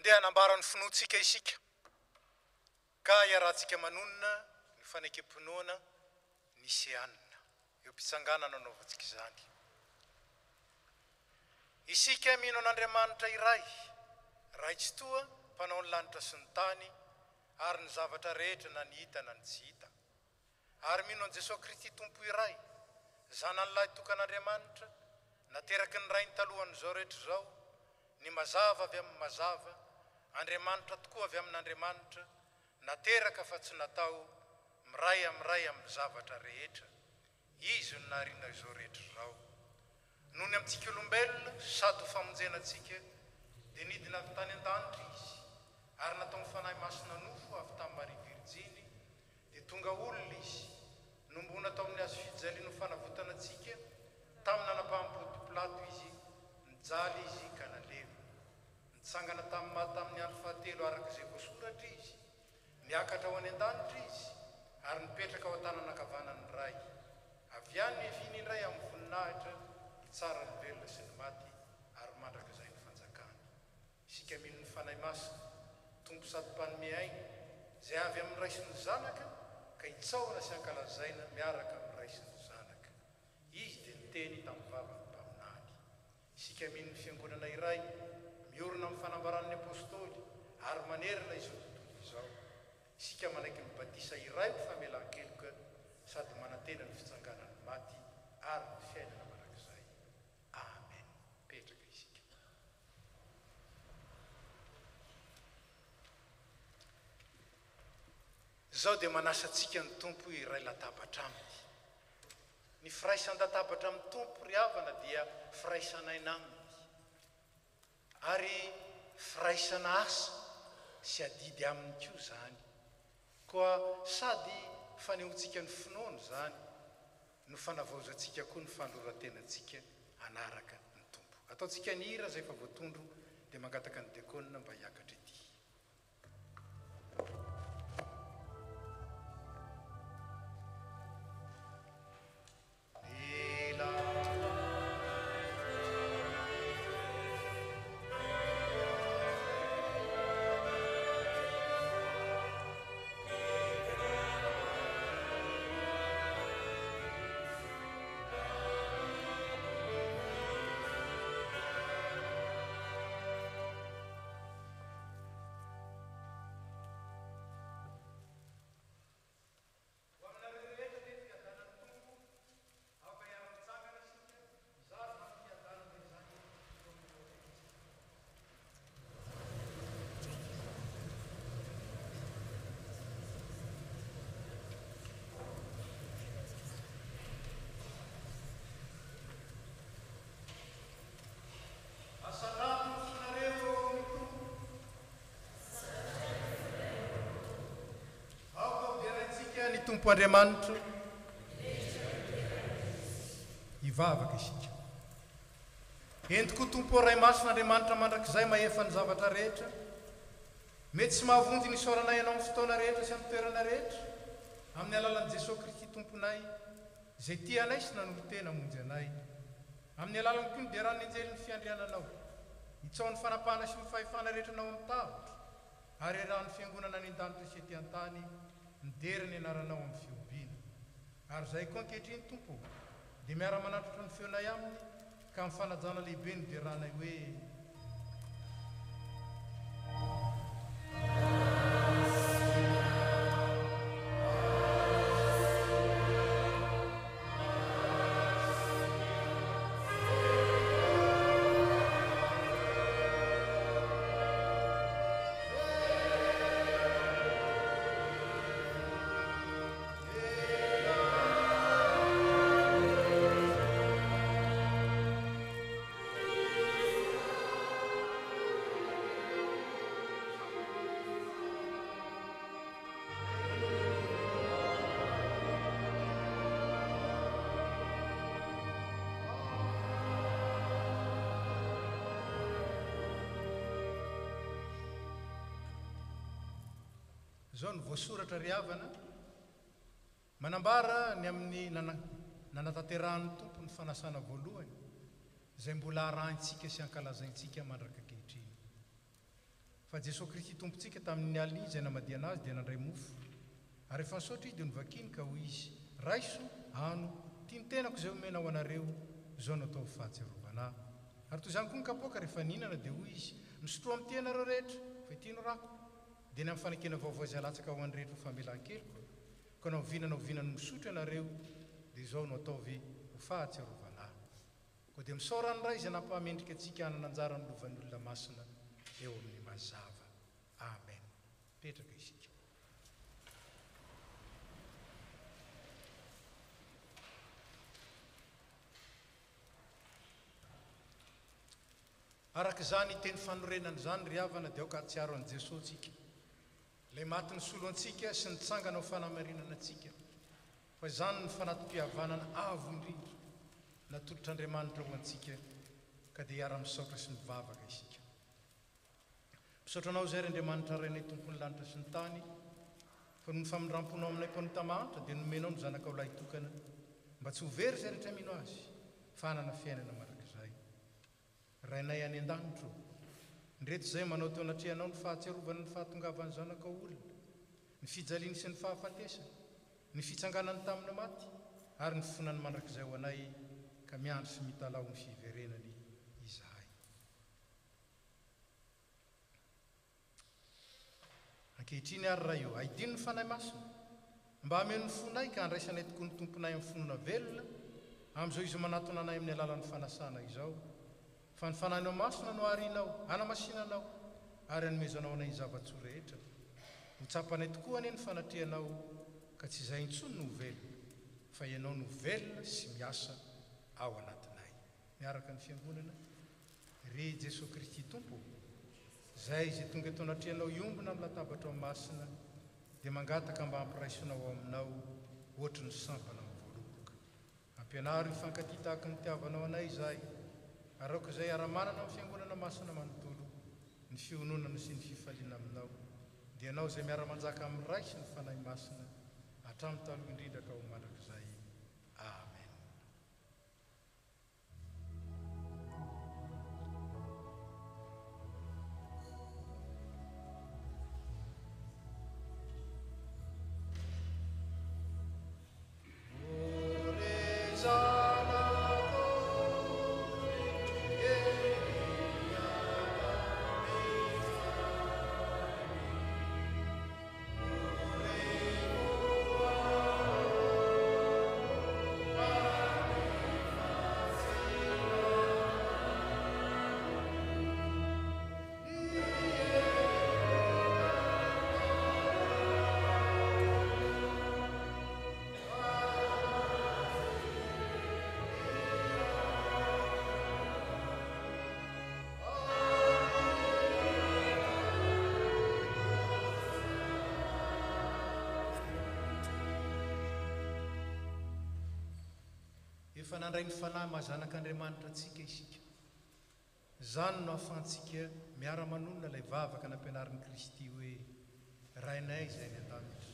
ndeha hanambarany finoantsika isika ka iarahantsika manonona ny fanekem-pinoana nisy anina eo mpitsanganana anaovantsika izany. Isika mino an'Andriamanitra iray ray tsy toa mpanao ny lanitra sy ny tany ary ny zavatra rehetra na ny hita na ny tsy hita, ary mino an Jesosy Kristy tompo iray zanan'ilay tokan'Andriamanitra nateraky ny rainy talohan'izao rehetra zao, ny mazava avy amin'ny mazava, Andriamanitra tokoa avy amin'Andriamanitra, nateraka fa tsy natao, miray amin'ny zavatra rehetra, izy no nahariana izao rehetra zao. Noho ny amintsika olombelona sady ho famonjenantsika dia nidina avy tany an-danitra izy, ary natao mifanahy masina nofo avy tamin'ny Maria Virjiny, dia tonga olona izy nombona tao amin'ny azo fijaliana ho fanavotana antsika, tamin'ny nanapaham-Ponto Pilato izy, nijaly izy ka naleva, nitsangana tamin'ny andro fahatelo araka izay voasoratra izy, niakatra ho any an-danitra izy, ary nipetraka ao an-tananankavanan'ny ray, avy any eviny indray amin'ny voninahitra tsara ny velona sy ny maty, ary mandraka izay ny fanjakana. Isika mino ny fanahy masina tompo sady mpanome aina izay avy amin'ny ray sy ny zanaka, ka hitsaoana sy ankalazaina miaraka amin'ny ray sy ny zanaka. Izy dia niteny tamin'ny vavany mpaminany. Isika mino ny fiangonana iray miorona amin'ny fanambaran'ny apôstôly ary manerina izao tontolo izao. Isika manaiky mibatisa iray ho famelan-keloka sady manantena ny fitsanganan'ny maty ary ny fiainana marak'izay. Amen. Petraka isika. Zao dia manasa antsika ny tompo iray latabatra aminy. Ny firaisan-databatra amin'ny tompo ry havana dia firaisan'aina aminy, ary firaisana asa sy adidy aminy koa zany, koa sady fanehoantsika ny finoana zany no fanavaozantsika koa ny fandroratenantsika anaraka ny tompo. Ataontsika ny hira izay efa voatondro dia mangataka ny diakonina mba hiakatra ety. Tompo Andriamanitra hivavaka isika. Entiko tompo ray mason'Andriamanitra mandrakizay mahefa ny zavatra rehetra, mety tsy mahavonjy ny isaoranay ianao amin'ny fotoana rehetra sy amin'ny toerana rehetra, amin'ny alalan'i Jesosy Kristy tomponay izay tianay sy nanolotena hamonjy anay. Amin'ny alalany koa ny diaran'ny anjely ny fiandriananao, hitsaon'ny fanapahana sy ny fahefana rehetra anao amin'ny tavitra, ary iarahan'ny fiangonana any an-danitra sy ety an-tany nidery ny anaranao amin'ny fiobiana. Ary izay koa ankehitriny tompo dia miara-manatitra ny feonay aminy ka amin'ny fanajana lehibe ny diranay hoe zao ny voasoratra ry havana manambara ny amin'ny nanatanterahan'ny tompo ny fanasana voalohany izay mbola arahintsika sy ankalazaintsika mandraka ankehitriny. fa Jesosy Kristy tompontsika tamin'ny alina izay namadiana azy dia nandray mofo ary rehefa nisaotra izy dia novakiny ka hoy izy raiso ano tia ny tenako izay omena ho anareo zao no atao fahatsiarovana ary toy izany koa ny kapoaka rehefa nihinana dia hoy izy misotroa amin'ny tenareo rehetra fa ity no rako dia ny amin'ny fanekena vaovao izay alatsaka ho an'ny rehetra ho famelan-keloka ka na ovinana misotro ianareo dia izao no ataovy ho fahatsiarovana koa dia misaorany ray izay nampahamendrika antsika hanana anjara ny lovan'ny olona masina eo amin'ny mazava amen petraka isika araka izany teny fanorenana izany ry havana dia aoka atsiaro an' Jesosy tsika ilay maty ny solo antsika sy nitsangana ho fanamarinana antsika fa izany ny fanatom-pihavanana avo indrindra natolotr'Andriamanitra ho antsika ka dia hiara-misaotra sy mivavaka isika misaotra anao izay ry Andriamanitra rainay tompony lanitra sy ny tany fa noho ny famindramponao aminay mpanota mahatra dia nomenao ny zanakao lahy tokana mba tsy ho very izay rehetra mino azy fa hanana fiainana marak'izay rainay any an-danitro ndreto izay manao teo anatrihanao ny fahatsiarovana ny fahatongavan'ny zanakao olona ny fijaliany sy ny fahafatesana ny fitsanganany tamin'ny maty ary ny fonany mandrakizay ho anay ka miandry sy mitalao ny fiverenany izahay ankehitriny ary raha io aidino ny fanahy masina mba hameno ny fonay ka handraisanay tokoa ny tomponay amin'ny fonona velona amin'izao izy manatona anay amin'ny alalan'ny fanasana izao fa ny fanahinao masina no arinao hanamasinanao ary hanomezanao anay ny zava-tsoa rehetra ho tsapanay tokoa anie ny fanatrehanao ka tsy izay intsony no velona fa ianao no velona sy miasa ao anatinay miaraka ny fiangonana ry Jesosy Kristy tompo izay izay tonga eto anatrihanao iombona amin'ny latabatra ao masina dia mangataka mba hampiraisinao ao aminao ohatry ny sampana mivoaloboka ampianaro hifankatia tahaka ny tiavanao anay izahay ary aoka izay ara-manana amin'ny fiangonana masina manontolo ny fiononana sy ny fifaliana aminao dia ianao izay miara-manjaka amin'ny ray sy ny fanahy masina hatramin'ny taloha indrindra ka ho mandrakizay amen efa nandray ny fanahy mahazanak'Andriamanitra antsika isika izany no ahafahantsika miara-manonona ilay vavaka nampianarin'i Kristy hoe rainay izay ny an-danitra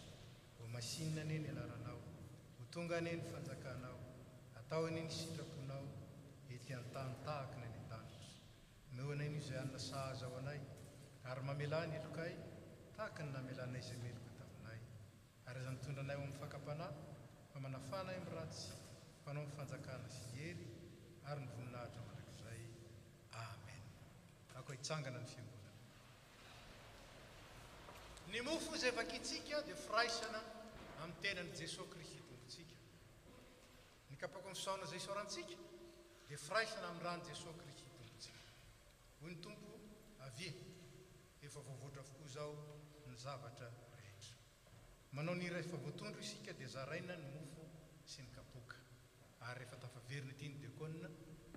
ho masinina anie ny anaranao ho tonga anie ny fanjakanao atao anie ny sitraponao ety an-tany tahaka ny any an-danitra meo anay no izay anina sahaza ao anay ary mamelany elokay tahaka ny namelanay izay meloka taminay ary aza nitondranay ho amin'ny fakapanahy fa manafanay amin'ny ratsy fanao ny fanjakana sy hery ary ny voninahitra mandrakizay amen ako hitsangana ny fiangonana ny mofo izay vakitsika dia firaisana amin'ny tenan'i Jesosy Kristy tompontsika ny kapako misaona izay isaorantsika dia firaisana amin'ny rany Jesosy Kristy tompontsika hoy ny tompo avie efa voavoatra avokoa izao ny zavatra rehetra manao ny iray efa voatondro isika dia zaraina ny mofo sy ny kapoka ary rehefa tafaverina ety ny diakonina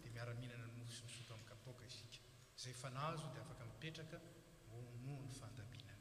dia miara-mihinana ny mofo sy ny soto amin'ny kapoka isika izay fanazo dia afaka mipetraka ho noho ny fandaminana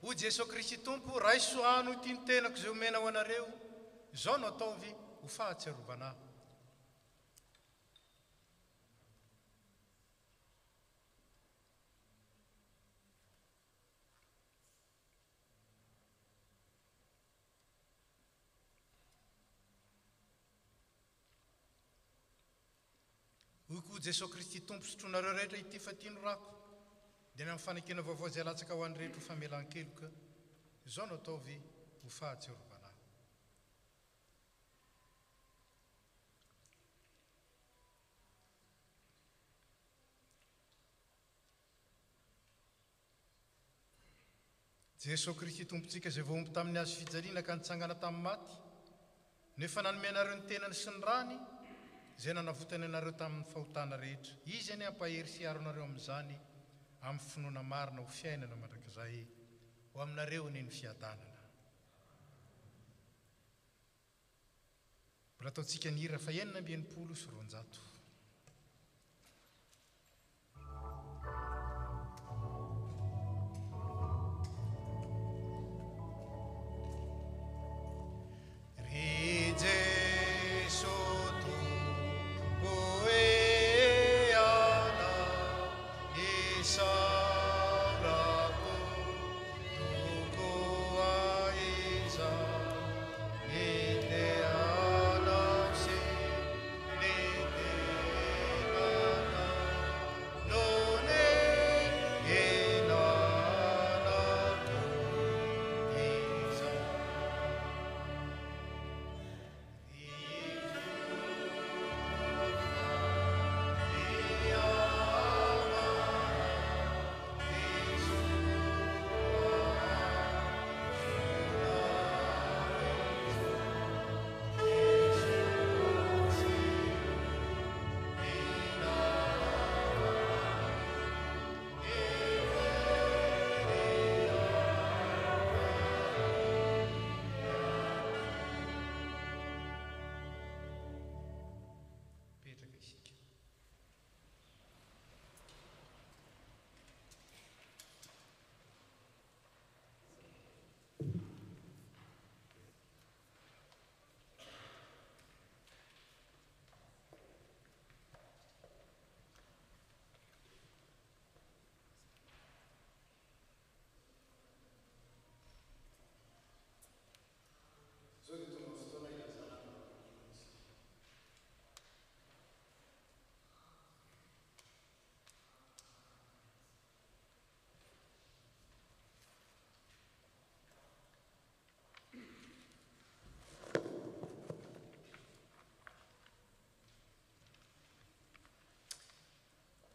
ho Jesosy Kristy tompo raisoano ity ny tenako izay omena ho anareo izao no ataovy ho fahatsiarovana. Hoy koa Jesosy Kristy tompo sotronareo rehetra ity fa ity no rako dia ny amin'ny fanekena vaovao izay alatsaka ho an'ny rehetra ho famelan-keloka izao no ataovy ho fahatsiarovana. Jesosy Kristy tompontsika izay voaomby tamin'ny hazo fijaliana ka nitsangana tamin'ny maty nefa nanome anareo ny tenany sy ny rany izay nanavotany anareo tamin'ny fahotana rehetra. Izy any ampahery sy aro anareo amin'izany amin'ny finoana marina ho fiainana mandrakizay ho aminareo ny fiadanana. Mbola ataontsika ny hira fa 920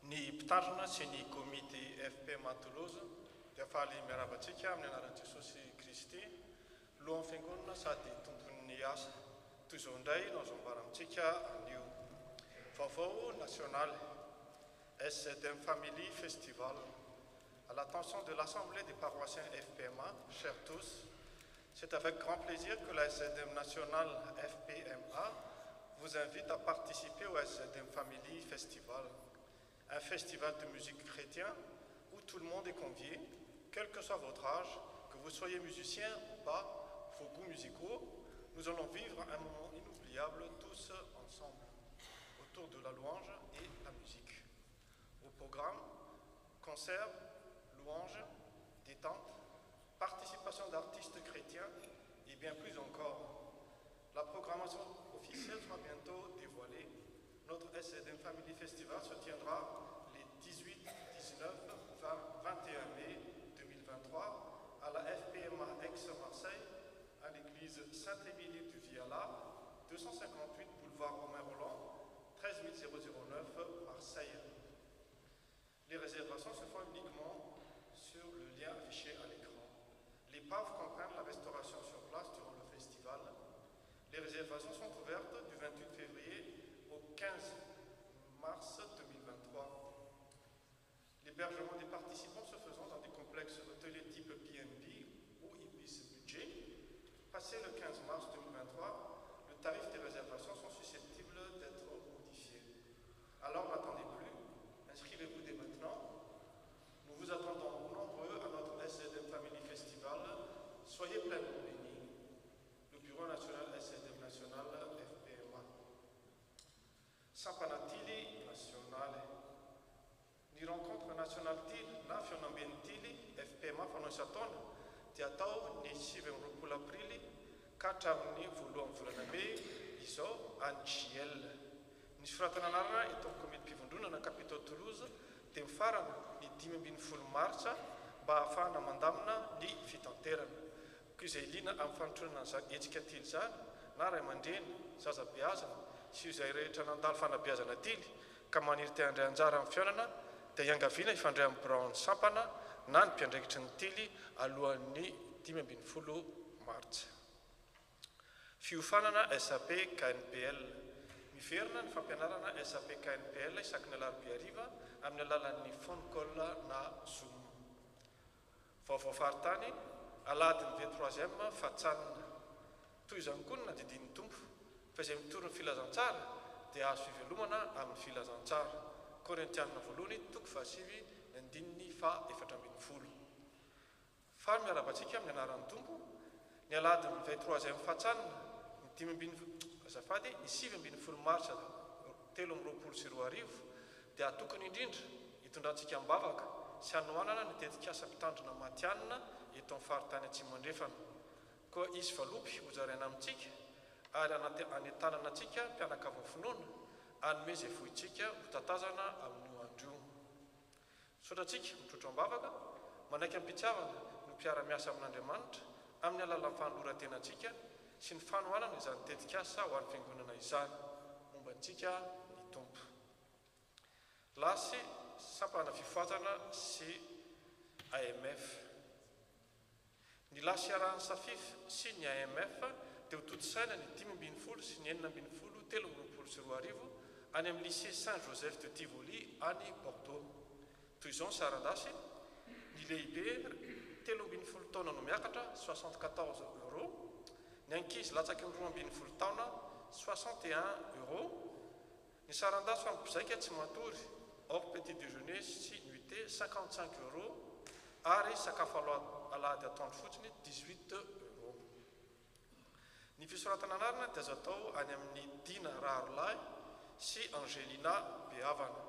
Ny mpitandrina sy ny komity FPMA Toulouse dia faly miaravatsika amin'ny anaran'i Jesosy Kristy lohan'ny fiangonana sady tompon'ny asa. Toy izao indray no azo ambara amintsika anio vaovao national SZM Family Festival. À l'attention de l'Assemblée des paroissiens FPMA, chers tous, c'est avec grand plaisir que la SZM nationale FPMA vous invite à participer au SZM Family Festival. Un festival de musique chrétien où tout le monde est convié, quel que soit votre âge, que vous soyez musicien ou pas, vos goûts musicaux, nous allons vivre un moment inoubliable tous ensemble, autour de la louange et la musique. Au programme, concerts, louanges, détente, participation d'artistes chrétiens et bien plus encore. La programmation officielle sera bientôt dévoilée. Notre SZM Family Festival se tiendra les 18, 19, 20, 21 mai 2023 à la FPMA Aix-Marseille, à l'église Sainte-Émilie du Viala, 258 boulevard Romain Roland, 13 009 Marseille. Les réservations se font uniquement sur le lien affiché à l'écran. Les PAV comprennent la restauration sur place durant le festival. Les réservations sont ouvertes du 28 février au 15 mars 2023. L'hébergement des participants se faisant dans des complexes hôteliers type B&B ou Ibis Budget. Passé le 15 mars 2023, le tarif des réservations sont susceptibles d'être modifiés. Alors n'attendez plus, inscrivez-vous dès maintenant. Nous vous attendons nombreux à notre SZM Family Festival. National Tily na fianamben'ny tily FPMA fanao isataona dia atao ny 7 aprily ka hatramin'ny 1 volana May izao any JL. Nisy firatana anarana eto amin'ny komity mpivondronana capitale Toulouse dia mifarana ny 15 martsa mba ahafahana mandamina ny fitanterana. Koa izay liana amin'ny fanotronana etsika tily zany na ray aman-dreny, zaza beazana sy izay rehetra nandalo fanabeazana tily ka maniry te handray anjara amin'ny fiainana dia iangaviana ifandray amin'ny Brown sampana na ny mpiandraikitry ny tily alohan'ny 15 martsa. Fiofanana SAP KNPL. Miverina ny fampianarana SAP KNPL isaky ny alarobia hariva amin'ny alalan'ny phone call na Zoom. Vaovao faritany alahady ny 23e fatsanina. Toy izany koa ny nadidin'ny tompo fa izay mitorony filazantsara dia azo fivelomana amin'ny filazantsara. Korintianina voalohany 7:4. Fa miarabantsika amin'ny anaran'ny tompo ny alahady ny 23e fatsanina ny 7 martsa 2020 dia atokony indrindra hitondrantsika mibavaka sy hanoanana ny tetikasa mpitandrina matianina eto amin'ny faritany atsimo andrefana. Koa izy valopy hojaraina amintsika ary anentanana antsika mpianakavy finoana anome izay vohitsika ho tatazana amin'ny andro. Sotratsika mitrotro ambavaka manaiky ampitiavana no mpiara-miasa amin'Andriamanitra amin'ny alalan'ny fanoloran-tenantsika sy ny fanoanana izany tetikasa ho an'ny fiangonana izany mombantsika ny tompo. Lasy sampana fifoazana sy AMF. Ny lasy arahan'ny SAFIF sy ny AMF dia ho toto-saina ny 15 sy ny 19 any amin'ny lycée Saint-Joseph de Tivoli any Bordeaux. Toy izao ny sarandasy ny lehibe 13 taona no miakatra 74 €, ny ankizy latsaky ny 12 taona 61 €, ny sarandasy ho an'ny mpizaika tsy matory hors petit déjeuner sy nuitée 55 € ary sakafo alahady atoandro fotsiny 18 €. Ny fisoratana anarana dia azo atao any amin'ny Dina Rarolahy sy Angelina Beavana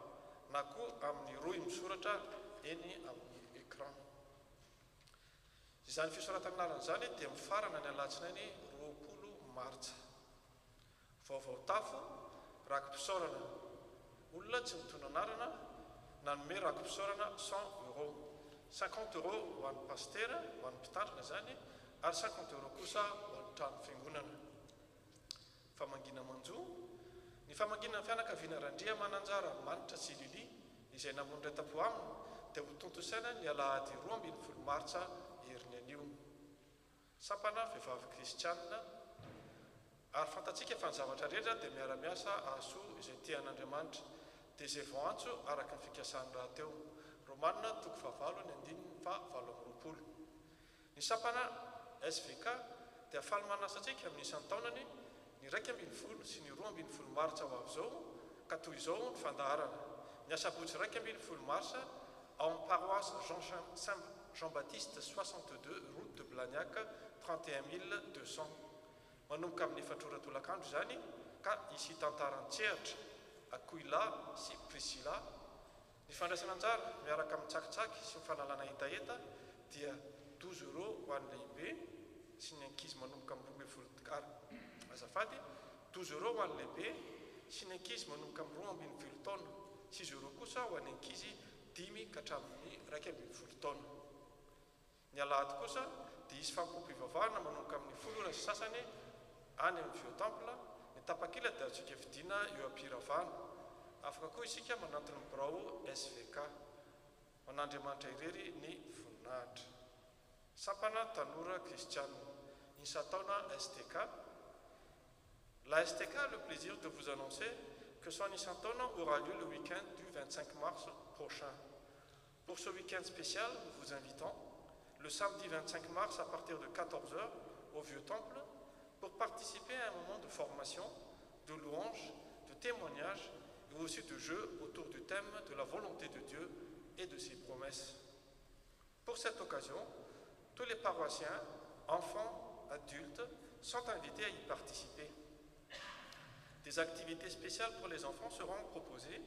na koa amin'ny roy misoratra eny amin'ny écran. Izany fisoratana anarana izany dia mifarana ny alatsinainy 20 martsa. Vaovao tafo rakim-pisaorana. Olona tsy mitondra anarana nanome rakim-pisaorana 100 €, 50 € ho an'ny pastera ho an'ny mpitandrina zany ary 50 € kosa ho an'ny trano fiangonana. Famangina manjo. Ny famangina fianakaviana Randria Mananjara Manitra sy Lili izay namonjy reta-po aminy dia ho tontosaina ny alahady 12 martsa heriny anio. Sampana vehivavy kristianina ary fantatsika fa ny zavatra rehetra dia miara-miasa ahasoa izay tian'Andriamanitra dia izay vao antso araka ny fikasany raha teo. Romanina 7:20. Ny sampana SVK dia faly manasantsika amin'ny isan-taonany ny 12 sy ny 12 martsa ho avy izao ka toy izao ny fandaharana. Ny asabotsy 12 martsa ao amin'ny paroisse Jean-Baptiste 62 route de Blagnac 31 200. Manomboka amin'ny efatrora tolakandro izany ka isy tantaran-tsehatra Aquila sy Priscilla. Ny fandraisana anjara miaraka amin'ny tsakitsaky sy ny fanalana hetaheta dia 12 € ho an'ny lehibe sy ny ankizy manomboka amin'ny 12 azafady 12 € ho an'ny lehibe sy ny ankizy manomboka amin'ny 12 taona, 6 € kosa ho an'ny ankizy 5 ka hatramin'ny 12 taona. Ny alahady kosa dia isy fampom-pivavahana manomboka amin'ny 10 sy sasany any amin'ny Vieux Temple. Ny tapakila dia atsika vidiana eo am-piravana. Afaka koa isika manantona ny birao SVK. Man'Andriamanitra irery ny voninahitra. Sampana tanora kristianina. Isataona STK. La STK a le plaisir de vous annoncer que son Isantona aura lieu le week-end du 25 mars prochain. Pour ce week-end spécial, nous vous invitons le samedi 25 mars à partir de 14 h au Vieux Temple pour participer à un moment de formation, de louange, de témoignage et aussi de jeu autour du thème de la volonté de Dieu et de ses promesses. Pour cette occasion, tous les paroissiens, enfants, adultes sont invités à y participer. Des activités spéciales pour les enfants seront proposées.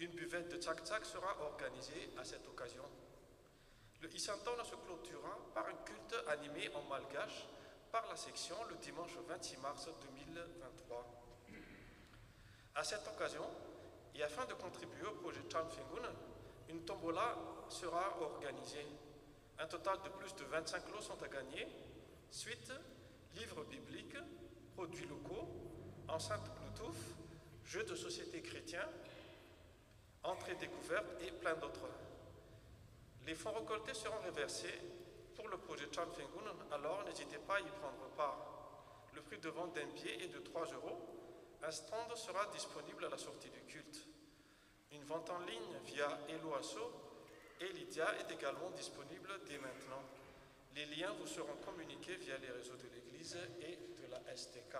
Une buvette de tsak-tsak sera organisée à cette occasion. Le Issantaona se clôturera par un culte animé en malgache par la section le dimanche 26 mars 2023. À cette occasion, et afin de contribuer au projet Chan Fingunan, une tombola sera organisée. Un total de plus de 25 lots sont à gagner. Suite, livres bibliques, produits locaux, enceintes Bluetooth, jeux de société chrétiens, entrées découvertes et plein d'autres. Les fonds récoltés seront reversés pour le projet Chan Fingunan, alors n'hésitez pas à y prendre part. Le prix de vente d'un billet est de 3 €. Un stand sera disponible à la sortie du culte. Une vente en ligne via Eloasso et Lydia est également disponible dès maintenant. Les liens vous seront communiqués via les réseaux de l'Église et de la STK.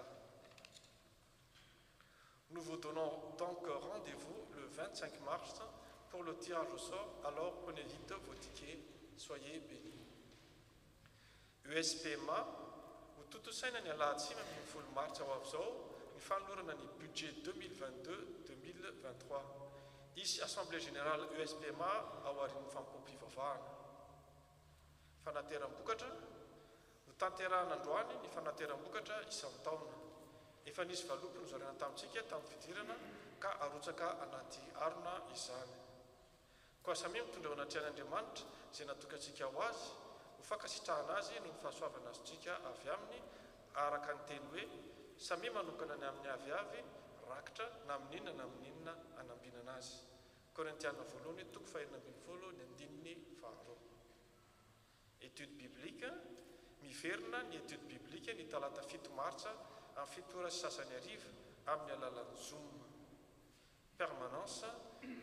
Nous vous donnons donc rendez-vous le 25 mars pour le tirage au sort, alors prenez vite vos tickets, soyez bénis. USPMA, ou tout ça n'a pas full march nous faisons le budget 2022-2023. Ici, Assemblée Générale USPMA, awarin fampopi vavana. Fanatera mbokatra, no tanterahana androany ny fanatera mbokatra isan-taona. Efa nisy valopy ny zorana tamintsika tamin'ny fidirana ka arotsaka anaty arona izany. Koa samy mitondra ao anaty an'Andriamanitra izay natokantsika ho azy, ho fankasitrahana azy noho ny fahasoavana azontsika avy aminy araka ny teny hoe samy manokana ny amin'ny avy rakitra na amin'inona na amin'inona anambinana azy. Korintiana voalohany 2:20 Étude biblique, miverina ny étude biblique ny talata 7 martsa amin'ny 7 ora sy sasany ariva amin'ny alalan'ny Zoom. Permanence,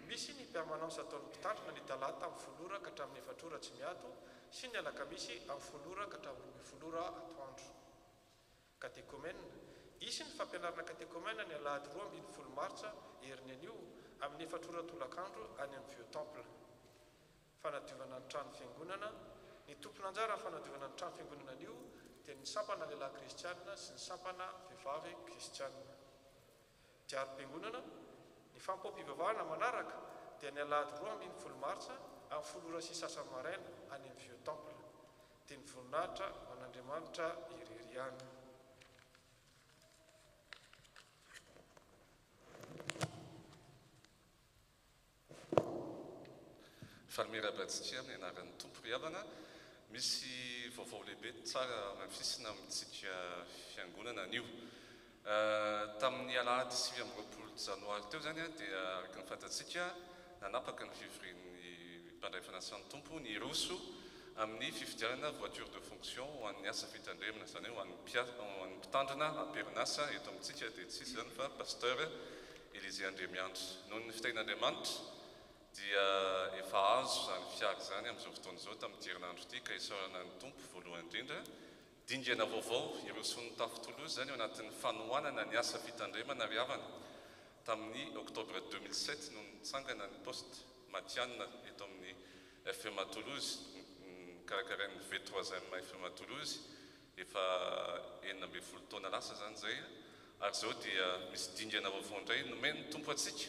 misy ny permanence ataon'ny mpitandrina ny talata amin'ny 10 ora ka hatramin'ny 4 ora tsy miado sy ny alakamisy amin'ny 10 ora ka hatramin'ny 10 ora atoandro. Catéchomène, isy ny fampianarana catéchomène ny alahady 20 martsa heriny anio amin'ny 4 ora tolakandro any amin'ny Vieux Temple. Fanadiovana ny trano fiangonana, ny tompon'anjara fanadiovana ny trano fiangonana anio dia ny sampana lehilahy kristianina sy ny sampana vehivavy kristianina. Diary-piangonana, ny fampom-pivavahana manaraka dia ny alahady 20 martsa amin'ny 10 ora sy sasany maraina any amin'ny Vieux Temple. Dia ny voninahitra man'Andriamanitra irery ihany. Falmirabatsika amin'ny anaran'ny tompo riavana, misy vaovao lehibe tsara mafisina amintsika fiangonana anio. Tamin'ny alahady 7 janoary teo zany dia araka ny fantatsika nanapaka ny fivorian'ny mpandray fanasan'ny tompo ny roso amin'ny fifidianana voiture de fonction ho an'ny asa fitandremana, zany hoe ho an'ny mpitandrina amperinasa eto amintsika dia tsisy zany fa pasteur Élisée Andremiandry. Noho ny fitahin'Andriamanitra dia efa azo zany fiary zany amin'izao fotoana izao tamin'ny herinandro ity ka isaorana ny tompo voalohany indrindra. Dingana vaovao iroson'ny tafitolozy zany ao anatin'ny fanohanana ny asa fitandremana riavana tamin'ny octobre 2007 no nitsangana ny poste Matianina eto amin'ny FMA Toulouse, karakarain'ny V3M FMA Toulouse, efa 19 taona lasa zany zay. Ary zao dia misy dingana vaovao indray nomeny tompo atsika.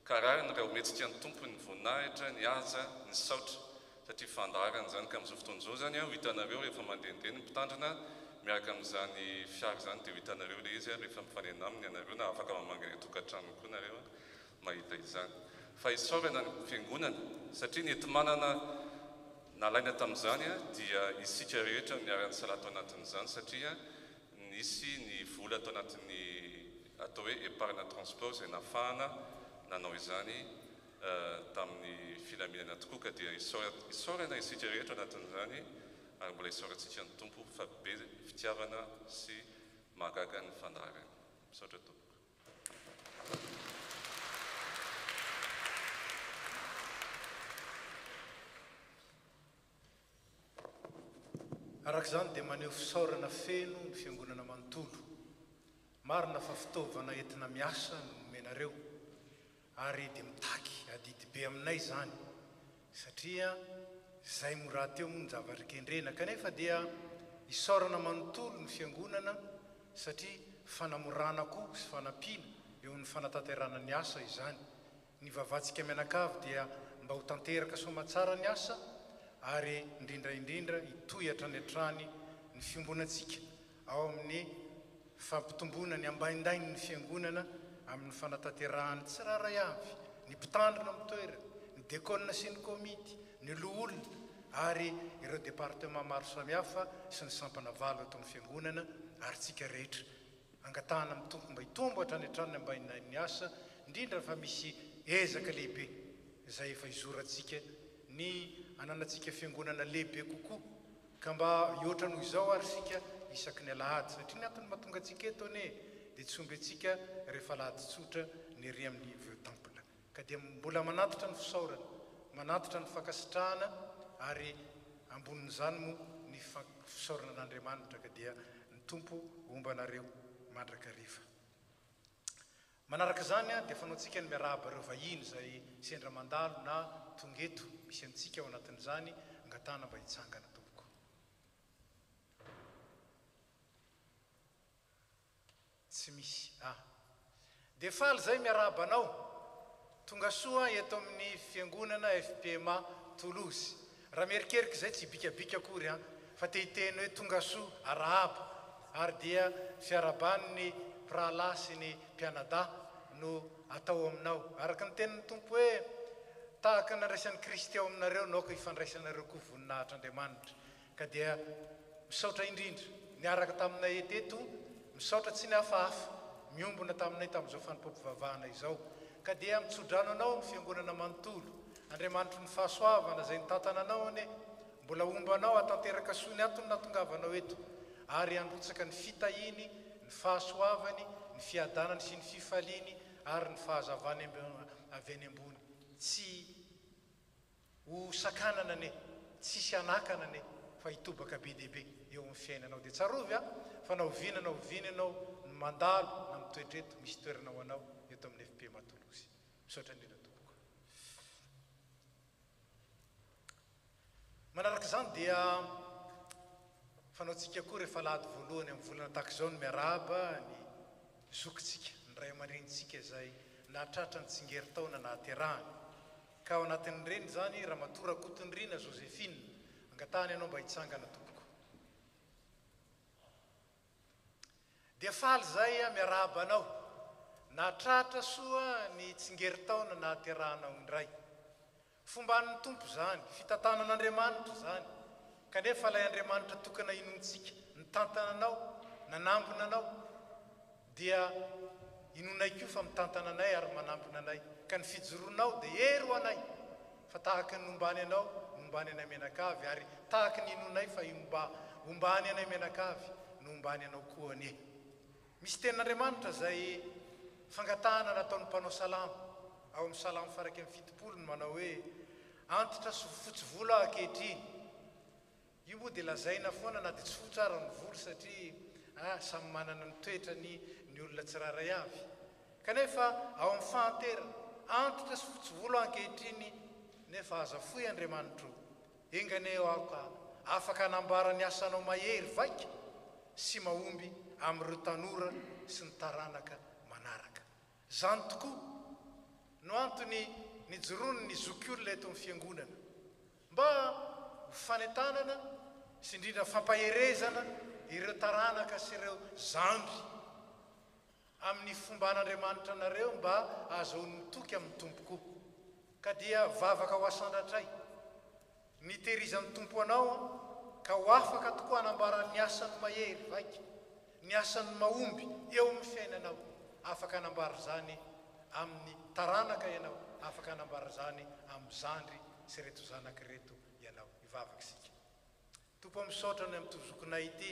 Kararina raha ometsika ny tompo ny voninahitra, ny aza, ny saotra, satria fandarana zany ka amin'izao fotoana izao zany ho hitanareo rehefa mandehandeha ny mpitandrina miaraka amin'izany fiara zany dia ho hitanareo ilay izy rehefa mifanena aminy ianareo na afaka mamangana tokantrano koa nareo mahita izany. Fa isaorana ny fiangonana satria ny enti-manana nalaina tamin'izany dia isika rehetra miara-ny salato anatin'izany satria nisy ny vola atao anatin'ny atao hoe épargne transport izay nafahana nanao izany tamin'ny filaminana tokoa ka dia isaorana isika rehetra anatin'izany ary mbola isaorantsika ny tompo fa be fitiavana sy mahagaga ny fandarana. Misaotra tompo. Araka izany dia maneho fisaorana feno ny fiangonana manontolo. Marina fa fitaovana entina miasa no nomenareo ary dia mitaky adidy be aminay zany satria izay moraty eo moa ny zavatra kendrena kanefa dia isaorana manontolo ny fiangonana satria fanamorana koa sy fanampiana eo amin'ny fanatanterana ny asa izany. ny vavantsika mianakavy dia mba ho tanteraka somatsara ny asa ary indrindraindrindra hitohatra ny atrany ny fiombonatsika ao amin'ny fampitomboana ny ambaindainy ny fiangonana amin'ny fanatanterahany tsy raray avy ny mpitandrina amin'ny toerana ny dekona sy ny komity ny loolona ary ireo département maro samihafa sy ny sampana valo eto amin'ny fiangonana ary tsika rehetra angatahana amin'ny tompo mba hitombo hatrany hatrany ambaindainy asa indrindra fa misy ezaka lehibe izay efa izorantsika ny ananatsika fiangonana lehibe kokoa ka mba hihoatra noho izao ary sika isaky ny alahady satria ny antony mahatonga atsika eto ane dia tsy omby atsika rehefa alahady tsotra ny ry amin'ny veo temple ka dia mbola manatitra ny fisaorana manatitra ny fankasitrahana ary ambonin'izany moa ny fisaorana an'Andriamanitra ka dia ny tompo ombanareo mandrakariva manaraka zany a dia fanaontsika ny miarahaba ireo vahiny izay sendra mandalo na tongeto misy amintsika ao anatin'izany angatahana mba hitsangana tompoko tsy misy dia faly zay miarahabanao tonga soa eto amin'ny fiangonana FPMA Toulouse raha mierikeriky zay tsy bikabika akory fa tehiteny hoe tonga soa arahaba ary dia fiaraban'ny prala sy ny mpianada no atao aminao araka ny tenin'ny tompo hoe tahaka nandraisan'ny Kristy ao aminareo naoko ifandraisanareo koa voninahitr'Andriamanitra ka dia misaotra indrindra niaraka taminay eteto misaotra tsy ny hafahafa miombona taminay tamin'izao fanimpampovavahana izao ka dia mitsodrano anao amin'ny fiangonana manontolo Andriamanitra ny fahasoavana zay nitantananao ane mbola ombanao atanteraka soa ny antony natongavanao eto ary androtsaka ny fitahiny ny fahasoavany ny fiadanany sy ny fifaliany ary ny fahazavany avy any ambony tsy ho sakanana ane tsy sy anakana ane fa hitobaka be dehibe eo amin'ny fiainanao dia tsarovy fa na oviny anao ny mandalo na mitoetreto misy toerana ho anao eto amin'ny FPMA Toulouse misaotra indrindra tompoko manaraka zany dia fanaontsika koa rehefa lahady voalohany amin'ny volana tahaka izao ny miarahaba ny zokintsika ny ray aman-drenitsika izay nahatratra ny tsingeritaona nahaterahany ka ao anatin'ireny zany Ramatoa Kotondrina Joséphine angatahany ianao mba hitsangana tompoko dia faly zay miarahabanao nahatratra soa ny tsingeritaona nahaterahanao indray fomban'ny tompo zany fitantanan'Andriamanitra zany kanefa lay Andriamanitra tokana inontsika nitantananao nanambonanao dia inonay koa fa mitantananay ary manambonanay ka ny fijoronao dia ero anay fa tahaka ny ombany anao ombany anay menakavy ary tahaka ny inonay fa ombany anay menakavy no ombany anao koa ane misy tenin'Andriamanitra zay fangatahana nataon'ny mpanao salama ao amin'ny salama faraky amin'ny fitopolo no manao hoe antitra sy fotsy volo ankehitriny io moa dia lazaina foana na dia tsy fotsara ny volo satria samy manana ny toetrany ny olona tsiraray avy kanefa ao amin'ny fahanterana antitra sy fotsy volo ankehitriny nefa azafoy Andriamanitra engane eo aoka afaka hanambara ny asanao mahery vaika sy mahomby amin'ireo tanora sy ny taranaka manaraka zany tokoa no antony nijorono ny zokiolona eto amin'ny fiangonana mba fanentanana sy indrindra fampaherezana ireo taranaka sy ireo zandry amin'ny fomban'Andriamanitra nareo mba ahazoany mitoky amin'ny tompoko ka dia vavaka ho asandratray nitehirizan'ny tompo anao ka ho afaka tokoa hanambara ny asany mahery vaika ny asany mahomby eo amin'ny fiainanao afaka hanambara zany amin'ny taranaka ianao afaka hanambara zany amin'ny zandry sy reto zanaka reto ianao ivavaka isika tompo misaotra ny amin'ny tozokonay ity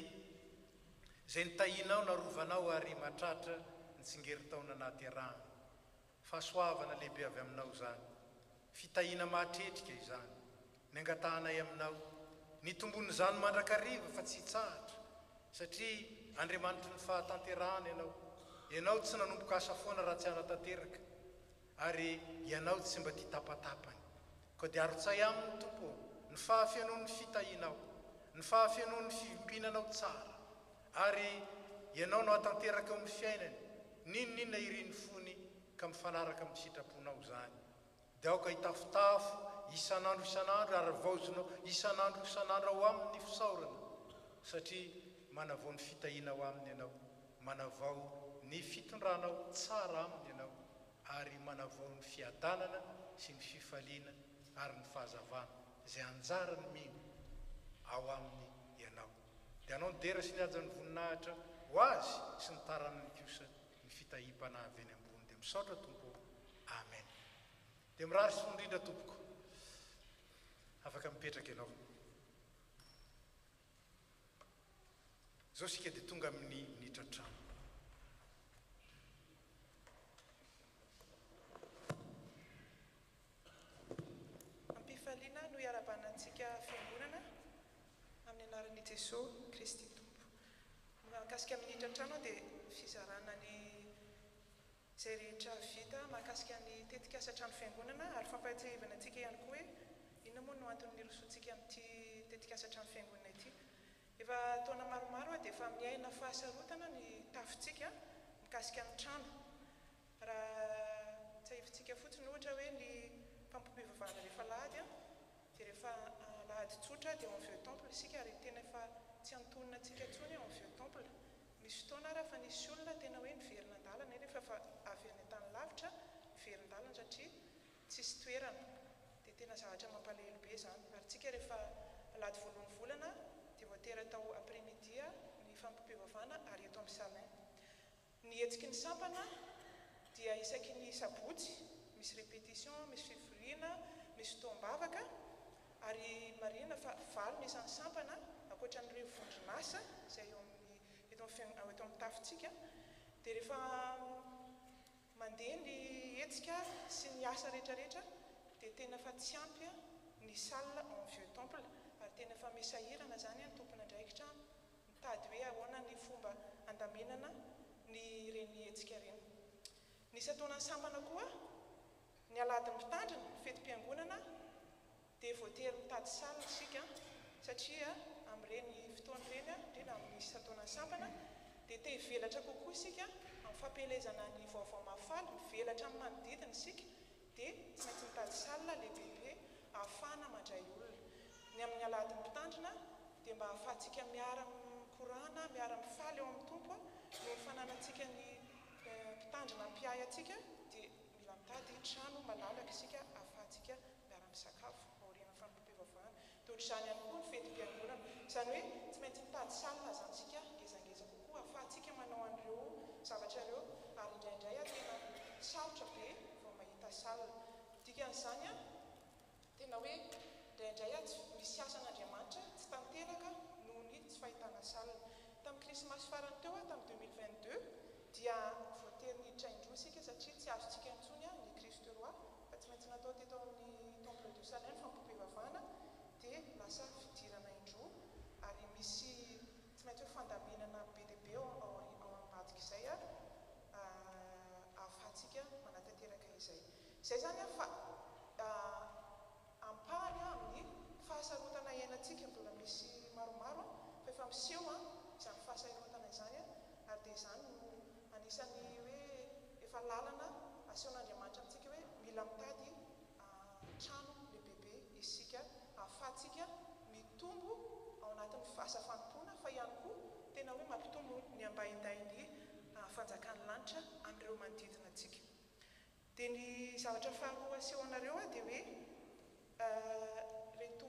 zay nitahinao narovanao ary mahatratra ny tsingeritaona nahaterahana fahasoavana lehibe avy aminao zany fitahina mahatretrika izany ny angatahanay aminao ny tombony zany mandrakariva fa tsy hitsahatra satria Andriamanitra ny fahatanterahana ianao tsy nanomboka asa foana raha tsy hanatanteraka ary ianao tsy mba tia tapatapany ko dia arotsay aminy tompo ny fahafianoan'ny fitahinao ny fahafianoan'ny fimpinanao tsara ary ianao no hatanteraka amin'ny fiainany ninonina iriny fony ka mifanaraka amin'ny sitraponao zany dia aoka hitafotafo isan'andro ary vaozinao isan'andro ao amin'ny fisaorana satria manavao ny fitahiana ao aminy ianao, manavao ny fitondranao tsara aminy ianao, ary manavao ny fiadanana sy ny fifaliana ary ny fahazavana izay anjarany mino ao aminy ianao. Dia anao nidera sy niaja ny voninahitra ho azy sy ny tarana ny kosa ny fitahim-panahy eny ambony. Dia misaotra tompo, amen. Dia mirary sy indrindra tompoko, afaka mipetraka ianao. Zao sika dia tonga amin'ny minitra trano. Ampifaliana no iarabanantsika fiangonana amin'ny anaran'i Jesosy Kristy Tompo. Mahakasika minitra trano dia fizarana ny izay rehetra vita mahakasika ny tetika asa trano fiangonana, ary fampatsiahivana antsika ihany koa hoe inona moa no antony nirosoantsika amin'ity tetika asa trano fiangonana ity. Efa taona maromaro dia efa miaina fahasarotana ny tafontsika mikasika ny trano. Raha tsahivitsika fotsiny ohatra hoe ny mpampim-pivavahana rehefa lahady dia rehefa lahady tsotra dia en vieux temple isika, ary tena efa tsy antonona antsika intsony en vieux temple. Misy fotoana raha fa nisy olona tena hoe niverina an-dalana nefa efa avy any an-tany lavitra niverina an-dalana satria tsisy toerana. Dia tena zavatra mampalahelo be izany. Ary tsika rehefa lahady voalohany volana dia voatera tao après-midi ny fampim-pivavahana ary eto amin'ny salin. Ny hetsiky ny sampana dia isaky ny sabotsy, misy répétition, misy fivoriana, misy fotoam-bavaka, ary marina fa valo ny isan'ny sampana ankoatran'ireo vondronasa izay eo amin'ny tafontsika. Dia rehefa mandeha ny hetsika sy ny asa rehetrarehetra dia tena fa tsy ampy ny salle en vieux temple, ary tena fa misahirana izany ny tompona andraikitra mitady hoe ahoana ny fomba andamenana ny reny hetsika reny. Nisy ataonany sampana koa ny alady mitandrina ny fetim-piangonana dia voatery mitady salle isika, satria amin'ireny fotoana ireny indrindra misy ataonany sampana dia te hivelatra kokoa isika amin'ny fampelezana ny vaovao mahafaly, mivelatra amin'ny manodidina isika, dia tsy maintsy mitady salle lehibehibe ahafahana mandray olona. Ny amin'ny alady mitandrina dia mba ahafahantsika miara-mikorana, miara-mifaly eo amin'ny tompo, no mifananantsika ny mpitandrina mpiay antsika dia mila mitady trano malalaka isika ahafahantsika miara-misakafo aorian'ny fampim-pivavahana. Toy izany ihany koa ny fetim-piangonana, izany hoe tsy maintsy mitady salle izany isika ngezangeza kokoa ahafahantsika manao an'ireo zavatra ireo, ary indraindray tena sarotra be vao mahita salle. Dikan'izany tena hoe indraindray misy asan'Andriamanitra tsy tanteraka noho ny tsy fahitana salle. Tamin'ny krismasy farany teo tamin'ny 2022 dia voatery niditra indroa isika satria tsy azontsika intsony ny Christ roi, fa tsy maintsy natao teto amin'ny temple de Salin fampim-pivavahana, dia lasa fidirana indroa, ary misy tsy maintsy hoe fandaminana be dia be ao ambadika izay ahafahantsika manatanteraka izay. Izay zany fa ampahany amin'ny fahasarotana iainantsika, mbola misy maromaro fa efa miseho izany fahasarotana izany, ary dia izany no anisan'ny hoe efa lalana asehon'Andriamanitra amintsika hoe mila mitady trano lehibehibe isika ahafahantsika mitombo ao anatin'ny asa fanompoana, fa ihany koa tena hoe mampitombo ny ambaindain'ny fanjakan'ny lanitra amin'ireo manodidina antsika. Dia ny zavatra faharoa asehonareo dia hoe reto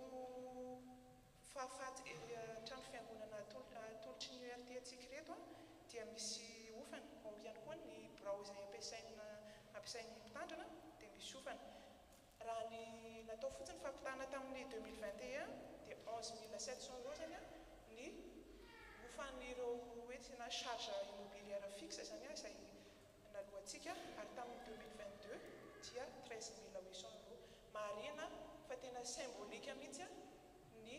trano fiangonana tolotry ny URT antsika reto dia misy ofana, ao ihany koa ny birao izay ampiasain'ny mpitandrina dia misy ofana. Raha ny natao fotsiny fampitana tamin'ny 2021 dia 11 700 € zany ny ofan'ireo hoe tena charge immobilière fixe zany izay naloantsika, ary tamin'ny 2022 dia 13 800 €. Marina fa tena symbolika mihitsy ny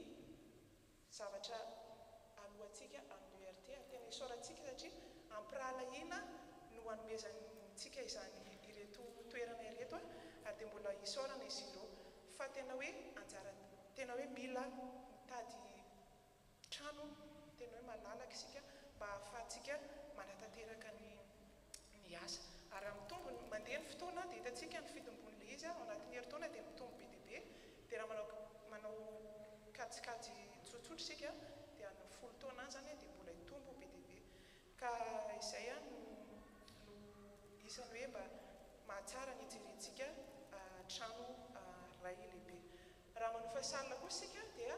zavatra alohantsika amin'ny URT, ary tena isaorantsika satria ampirahalahiana no hanomezantsika izany ireto toerana ireto, ary dia mbola isaorana izy ireo, fa tena hoe anjara tena hoe mila mitady trano tena hoe malalaka isika mba ahafahantsika manatanteraka ny asa. Ary mitombo mandeha ny fotoana dia hitantsika ny fitomboan'ilay izy ao anatin'ny herintaona dia mitombo be dia be. Dia raha manao kajikajy tsotsotra isika dia ny 10 taona any zany dia mbola hitombo be dia be. Ka izay no isany hoe mba mahatsara ny hijerentsika trano ray lehibe. Raha manofa salle koa isika dia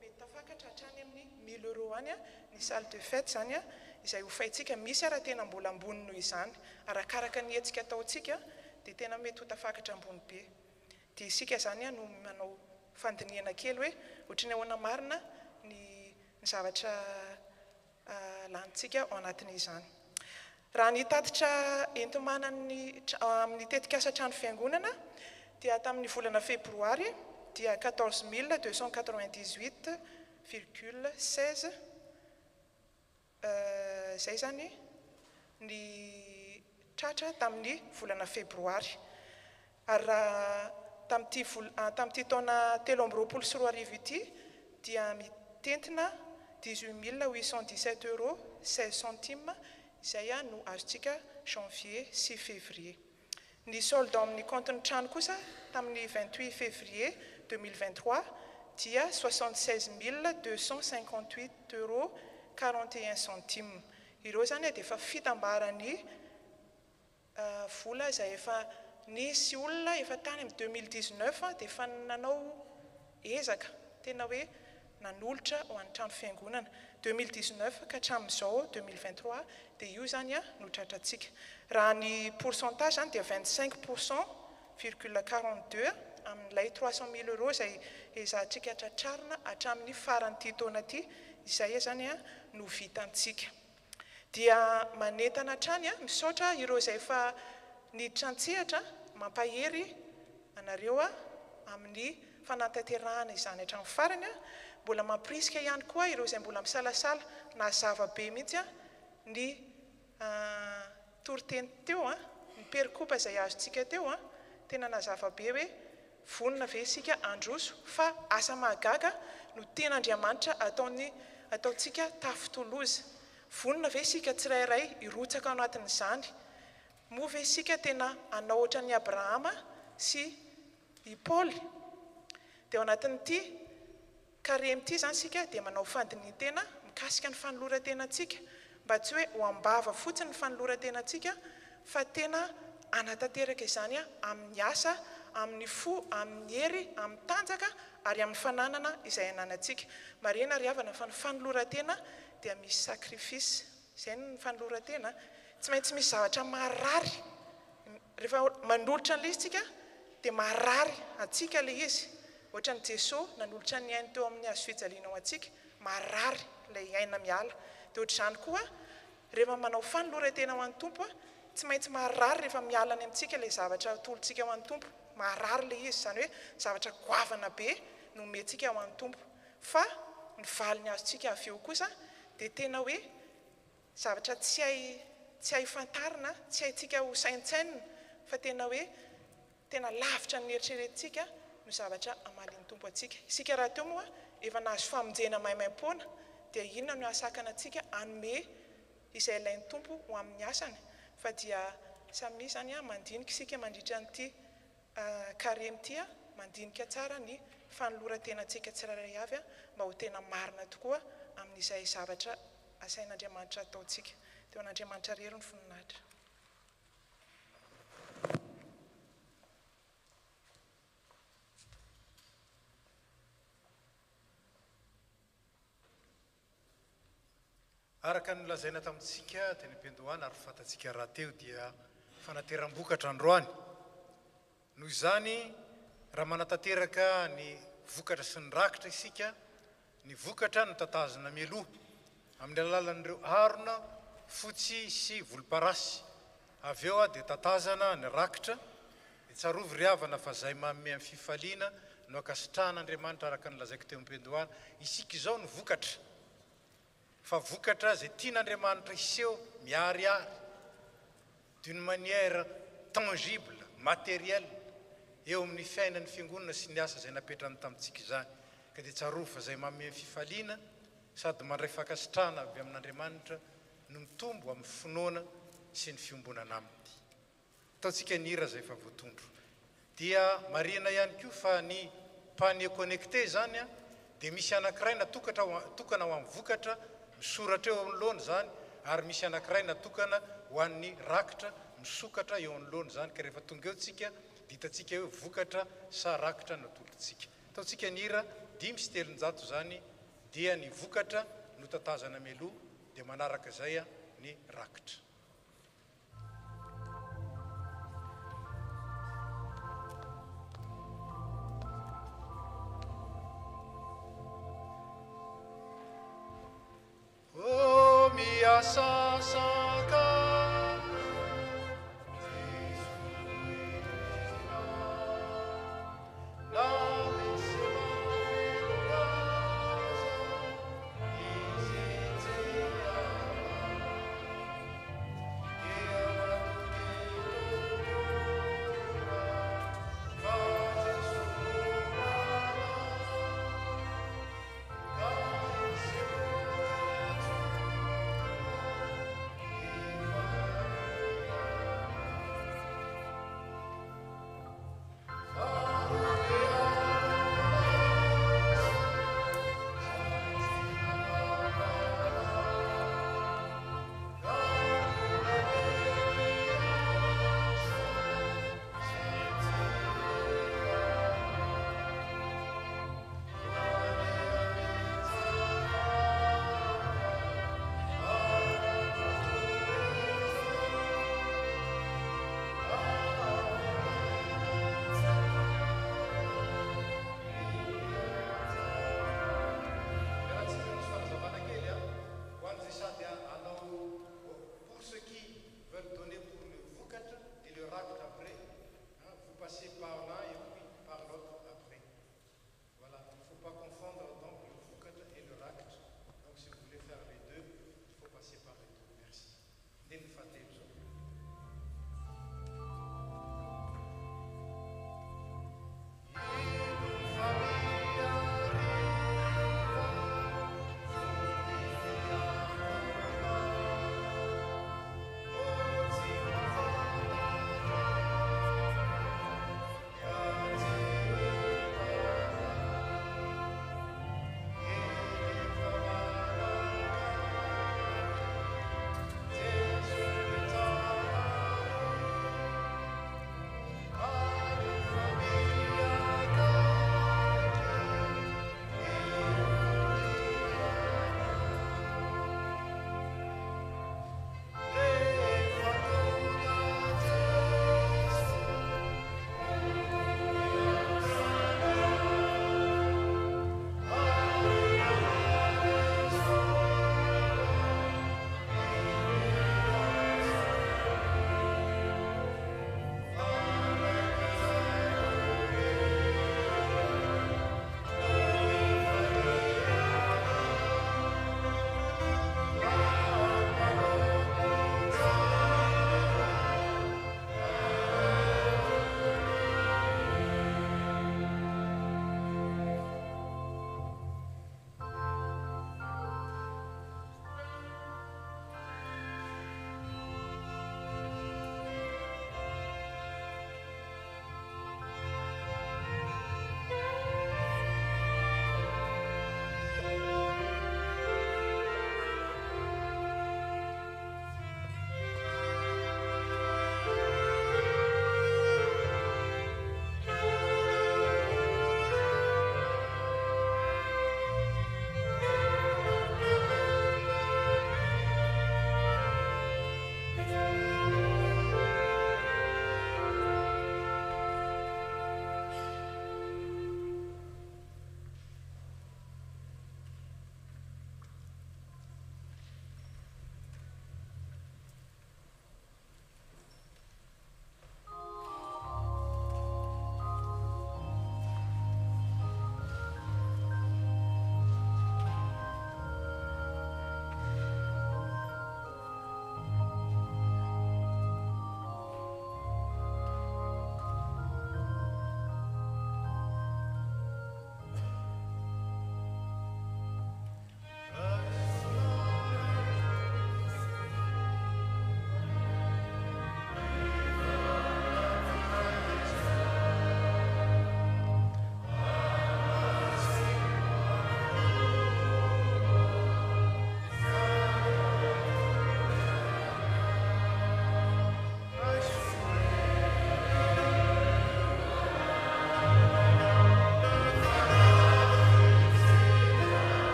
mety tafakatra hatrany amin'ny 1000 € any ny salle de fête zany izay hofaitsika misy raha tena mbola ambony noho izany. Arakaraka ny hetsika ataontsika dia tena mety ho tafakatra ambony be. Dia isika zany no manao fandiniana kely hoe ohatry ny ahoana marina ny zavatra lantsika ao anatin'izany. Raha ny tatitra enti-manan'ny amin'ny tetikasa trano fiangonana dia tamin'ny volana febroary dia 14 298,16 zay zany ny tratra tamin'ny volana febroary. Ary raha tamin'ity taona 2024 ity dia mitentina 18 817,16 € izay no azontsika janvier sy février. Ny solde amin'ny compte-ny trano kosa tamin'ny 28 février 2023 dia 76 258,41 €. Ireo zany dia efa fitambarany vola izay efa nisy olona efa tany amin'ny 2019 dia efa nanao ezaka tena hoe nanolotra ho an'ny trano fiangonana 2019 ka hatramin'izao 2023 dia io zany no tratratsika. Raha ny pourcentage zany dia 25,42 amin'ilay 300 000 € izay ezahantsika tratrarina hatramin'ny faran'ity taona ity izay zany no vitantsika. Dia manentana hatrany misaotra ireo izay efa niditra an-tsehatra mampahery anareo amin'ny fanatanterahana izany hatramin'ny farany. Mbola mampirisika ihany koa ireo izay mbola misalasala na zavabe mihitsy ny toriteny teo ny perikopa izay azontsika teo tena na zavabe hoe vonona ve isika androso fa asa mahagaga no tena Andriamanitra ataontsika tafitoloza. Vonona ve isika tsirairay irotsaka ao anatin'izany. Moa ve isika tena anao ohatra ny Abrahama sy i Paoly. Dia ao anatin'ity karemity zany sika dia manao fandinian-tena mikasika ny fanoloran-tenantsika mba tsy hoe ho ambava fotsiny ny fanoloran-tenantsika fa tena anatanteraka izany amin'ny asa, amin'ny fo, amin'ny hery, amin'ny tanjaka ary amin'ny fananana izay ananantsika. Marena ry havana fa ny fanoloran-tena dia misy sakrifisy. Izay ny fanoloran-tena tsy maintsy misy zavatra marary. Rehefa manolotra an'ilay isika dia marary atsika ilay izy. Ohatra ny Jesosy nanolotra ny ainy teo amin'ny hazo fijaliana ao antsika, marary ilay aina miala. Dia ohatr'izany koa rehefa manao fanoloran-tena ho an'ny Tompo tsy maintsy marary rehefa miala any amintsika ilay zavatra tolontsika ho an'ny Tompo. Marary ilay izy, izany hoe zavatra goavana be no omentsika ho an'ny Tompo. Fa ny valiny azontsika avy eo kosa dia tena hoe zavatra tsy hay fantarina, tsy haintsika ho saintsainina fa tena hoe tena lavitra ny eritreretintsika no zavatra amalin'ny Tompo atsika. Isika raha teo moa efa nahazo famonjena maimaim-poana dia inona no asakana antsika anome izay ilain'ny Tompo ho amin'ny asany. Fa dia samy zany mandinika isika mandritra an'ity karemity mandinika tsara ny fanoloran-tenantsika tsirairay avy mba ho tena marina tokoa amin'izay zavatra asain'Andriamanitra ataontsika. Teo an'Andriamanitra rery ny voninahitra. Araka ny lazaina tamintsika teny am-piandohana ary fantatsika raha teo dia fanateram-bokatra androany. Noho izany raha manatanteraka ny vokatra sy ny rakitra isika, ny vokatra no tatazana mialoha amin'ny alalan'ireo harona fotsy sy volomparasy. Avy eo dia tatazana ny rakitra, dia tsarovy ry havana fa izay manome amin'ny fifaliana no ankasitrahan'Andriamanitra araka ny lazaiko teo am-piandohana. Isika izao no vokatra. Fa vokatra izay tian'Andriamanitra iseho miariary d'une manière tangible, matérielle eo amin'ny fiainan'ny fiangonana sy ny asa izay napetrany tamintsika izany. Ka dia tsarovy fa izay manome fifaliana sady mandray fankasitrahana avy amin'Andriamanitra no mitombo amin'ny finoana sy ny fiombonana aminy. ataontsika ny hira zay efa voatondro dia marina ihany koa fa ny panier connecté zany a dia misy anankiray natokana ho amin'ny vokatra misoratra eo amin'loany zany ary misy anankiray natokana ho an'ny rakitra misokatra eo amin'loany zany ka rehefa tonga eo tsika ditatsika hoe vokatra sa rakitra natolotsika ataontsika ny hira 5 zany dia ny vokatra no tatazana meloha dia manaraka zay a ny rakitra. Oh, miasasaka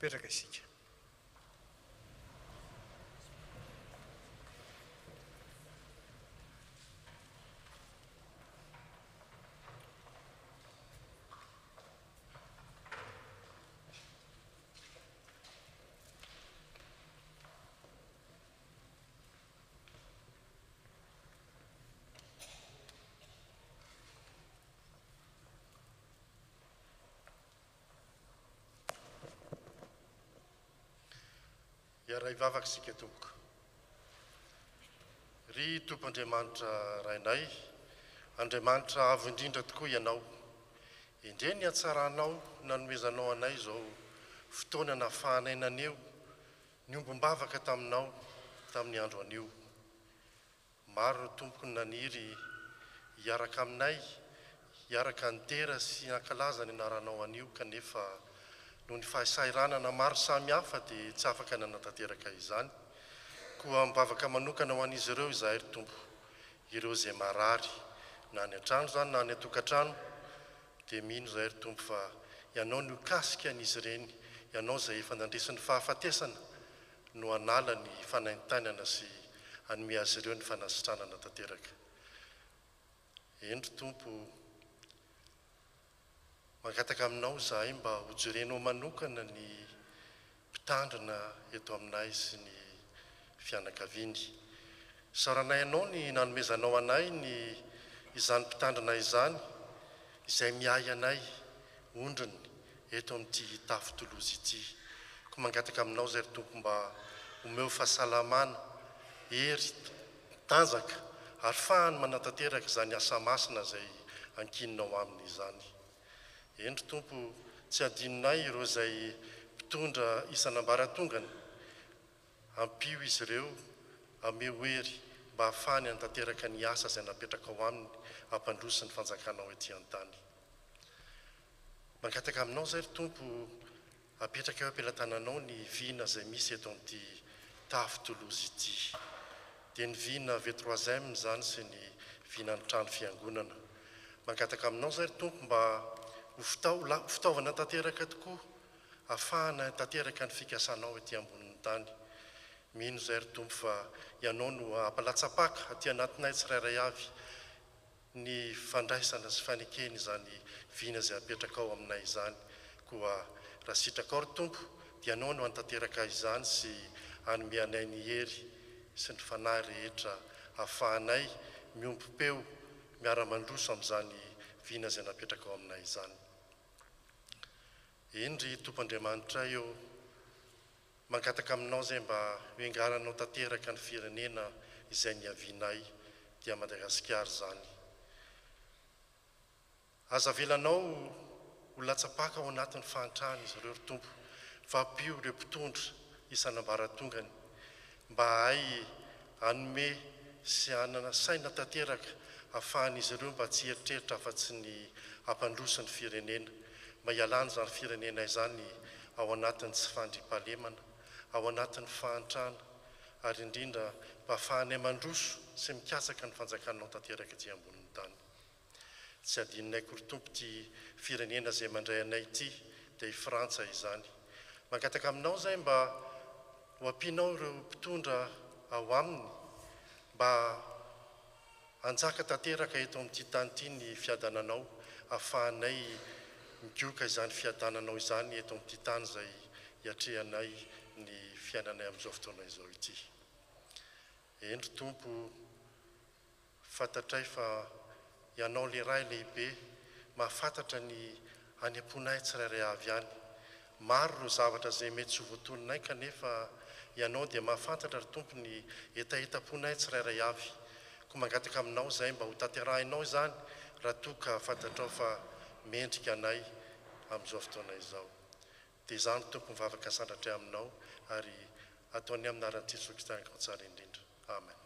petraka isika. Iara ivavaka sika tompoko. Ry Tompoandriamanitra rainay, Andriamanitra avo indrindra tokoa ianao. Indre ny hatsaranao nanomezanao anay izao fotoana nafahanay naneo, ny ombombavaka taminao tamin'ny andro anio. Maro ny tompoko naniry hiaraka aminay, hiaraka nitera sy nankalaza ny anaranao anio, kanefa noho ny fahasairanana maro samy hafa dia tsy afaka nanatateraka izany. Koa mibavaka manokana ho an'izy ireo izahay ry Tompo, ireo izay marary, na ny an-trano zany na ny atokantrano, dia mino izahay ry Tompo fa ianao no kasika an'izy ireny, ianao izay efa nandresin'ny fahafatesana no hanala ny fanaintanana sy hanome azy ireo ny fanasitranana tanteraka. Eny ry Tompo, mangataka aminao izahay mba hojerenao manokana ny mpitandrina eto aminay sy ny fianakaviany. Saranay ianao ny nanomezanao anay ny izany mpitandrina izany, izay miay anay ondriny eto amin'ity tafo tolozy ity. Ko mangataka aminao izay ry Tompo mba omeo fahasalamana, hery, tanjaka, ary fahany manatanteraka izany asa masina izay ankininao aminy izany. Eny ry Tompo, tsy adinonay ireo izay mpitondra isan'ambaratongana, ampio izy ireo, ameo hery mba hahafany hanatanteraka ny asa izay napetraka ao aminy, hampandroso ny fanjakanao ety an-tany. Mangataka aminao izay ry Tompo, apetraka eo ampelantananao ny vina izay misy eto amin'ity tafo tolozy ity, dia ny vina V3M izany sy ny vina ny trano fiangonana. Mangataka aminao izay ry Tompo mba ho fitaovana tanteraka tokoa, ahafahana tanteraka ny fikasanao ety ambonin'ny tany. Mino izay ry Tompo fa ianao no hampalatsapaka aty anatinay tsirairay avy ny fandraisana sy fanekeny izany vina izay apetraka ao aminay izany. Koa raha sitraka ao ry Tompo, dia ianao no hantanteraka izany sy hanome anay ny hery sy ny fanahy rehetra, ahafahanay miompom-peo miara-mandroso amin'izany vina izay napetraka ao aminay izany. Eny ry Tompoandriamanitra eo, mangataka aminao izay mba hoengaranao tanteraka ny firenena izay niavianay dia Madagasikara izany. Aza velanao ho latsapaka ao anatin'ny fahantrana izy ireo ry Tompo, fa ampio ireo mpitondra isan'ambaratongany mba hay hanome sy hanana saina tanteraka, ahafahan'izy ireo mba tsy heritreritra afa-tsy ny hampandroso ny firenena, mba hialana izany firenena izany ao anatin'ny tsy fandriam-pahalemana, ao anatin'ny fahantrana, ary indrindra mba ahafahanay mandroso sy mikatsaka ny fanjakanao tanteraka ety ambonin'ny tany. Tsy adinonay koa ry Tompo ity firenena izay mandray anay ity dia i Frantsa izany. Mangataka aminao izay mba ho ampianao ireo mpitondra ao aminy, mba hanjaka tanteraka eto amin'ity tany ity ny fiadananao, ahafahanay migioka izany fiadananao izany eto amin'ity tany izay hiatrehanay ny fiainanay amin'izao fotoana izao ity. Eny ry Tompo, fantatray fa ianao lehiray lehibe, mahafantatra ny any am-ponay tsirairay avy any. Maro ireo zavatra izay mety tsy ho voatononay, kanefa ianao dia mahafantatra ry Tompo ny etaeta-ponay tsirairay avy. Ko mangataka aminao izay mba ho tanterahinao izany raha toa ka fantatrao fa mendrika anay amin'izao fotoana izao. Dia izany Tompo mivavaka sandratra aminao, ary ataony amin'ny anaran'i Jesosy Kristy ao tsara indrindra. Amen.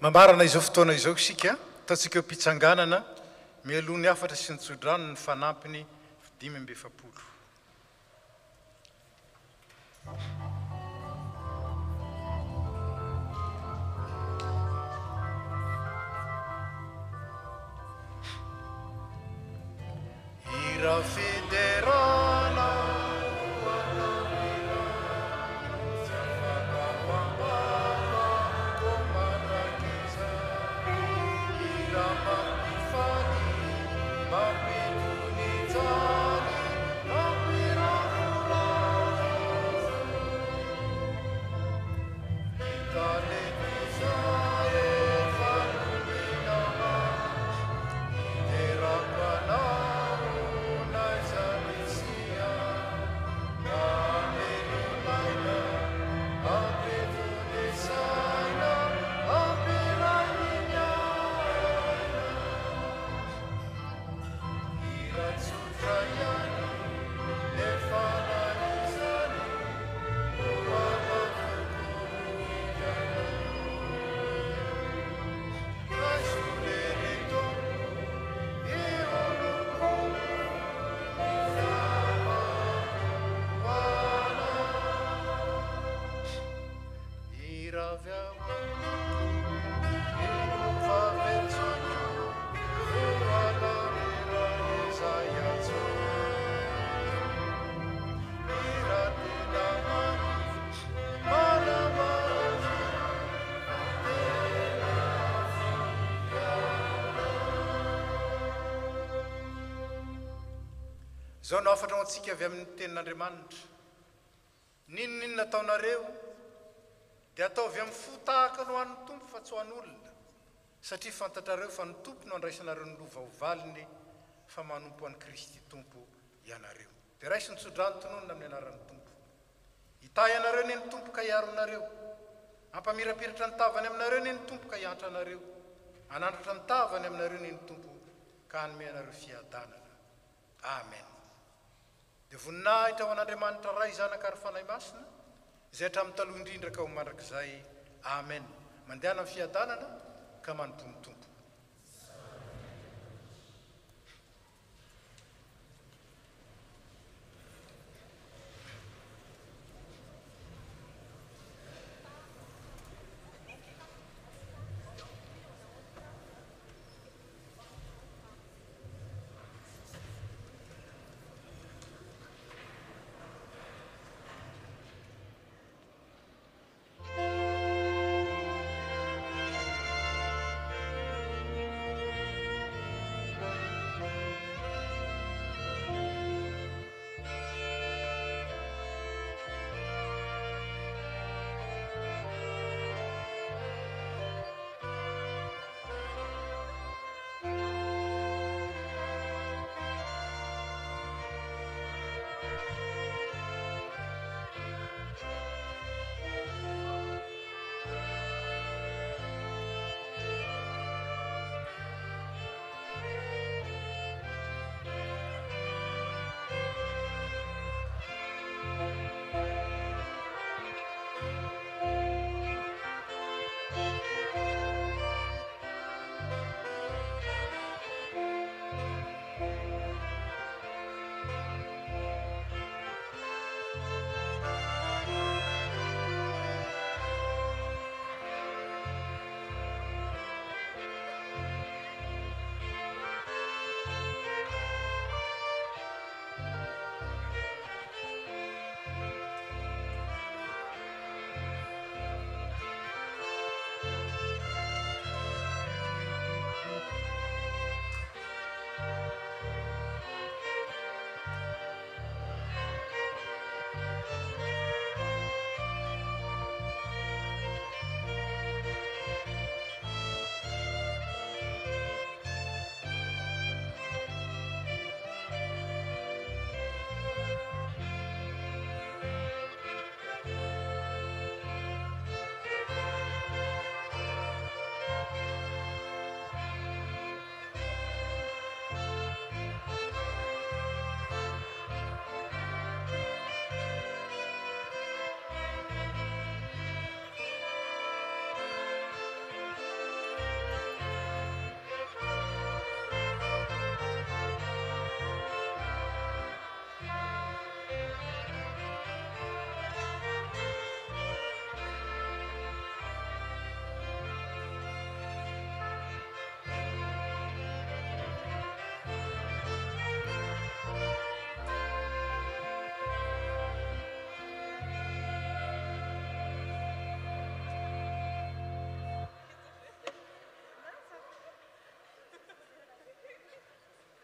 Mamarana izao fotoana izao isika, ataontsika eo mpitsanganana, mialoha ny afatra sy ny tsodrano ny fanampiny 5 amby 7. Zao no afatra antsika avy amin'ny tenin'Andriamanitra. Ninona ataonareo dia ataovy amin'ny fo tahaka no an'ny tompo fa tsy ho an'olona, satria fantatrareo fa ny tompo no andraisanareo ny lova ovaliny fa manompo an'i Kristy tompo ianareo. Dia raisiny tsodrano tononona amin'ny anaran'ny tompo. Hita ianareo ny tompo ka hiaro anareo. Ampamirapiratra ny tavany aminareo ny tompo ka hiantra anareo. Anandratra ny tavany aminareo ny tompo ka hanome anareo fiadanana. Amen. Dia voninahitra ho an'Andriamanitra ray zanaka ary fanahy masina, izay hatramin'ny taloha indrindra ka ho mandrakizay. Amen. Mandehana amin'ny fiadanana ka manompomy tompo.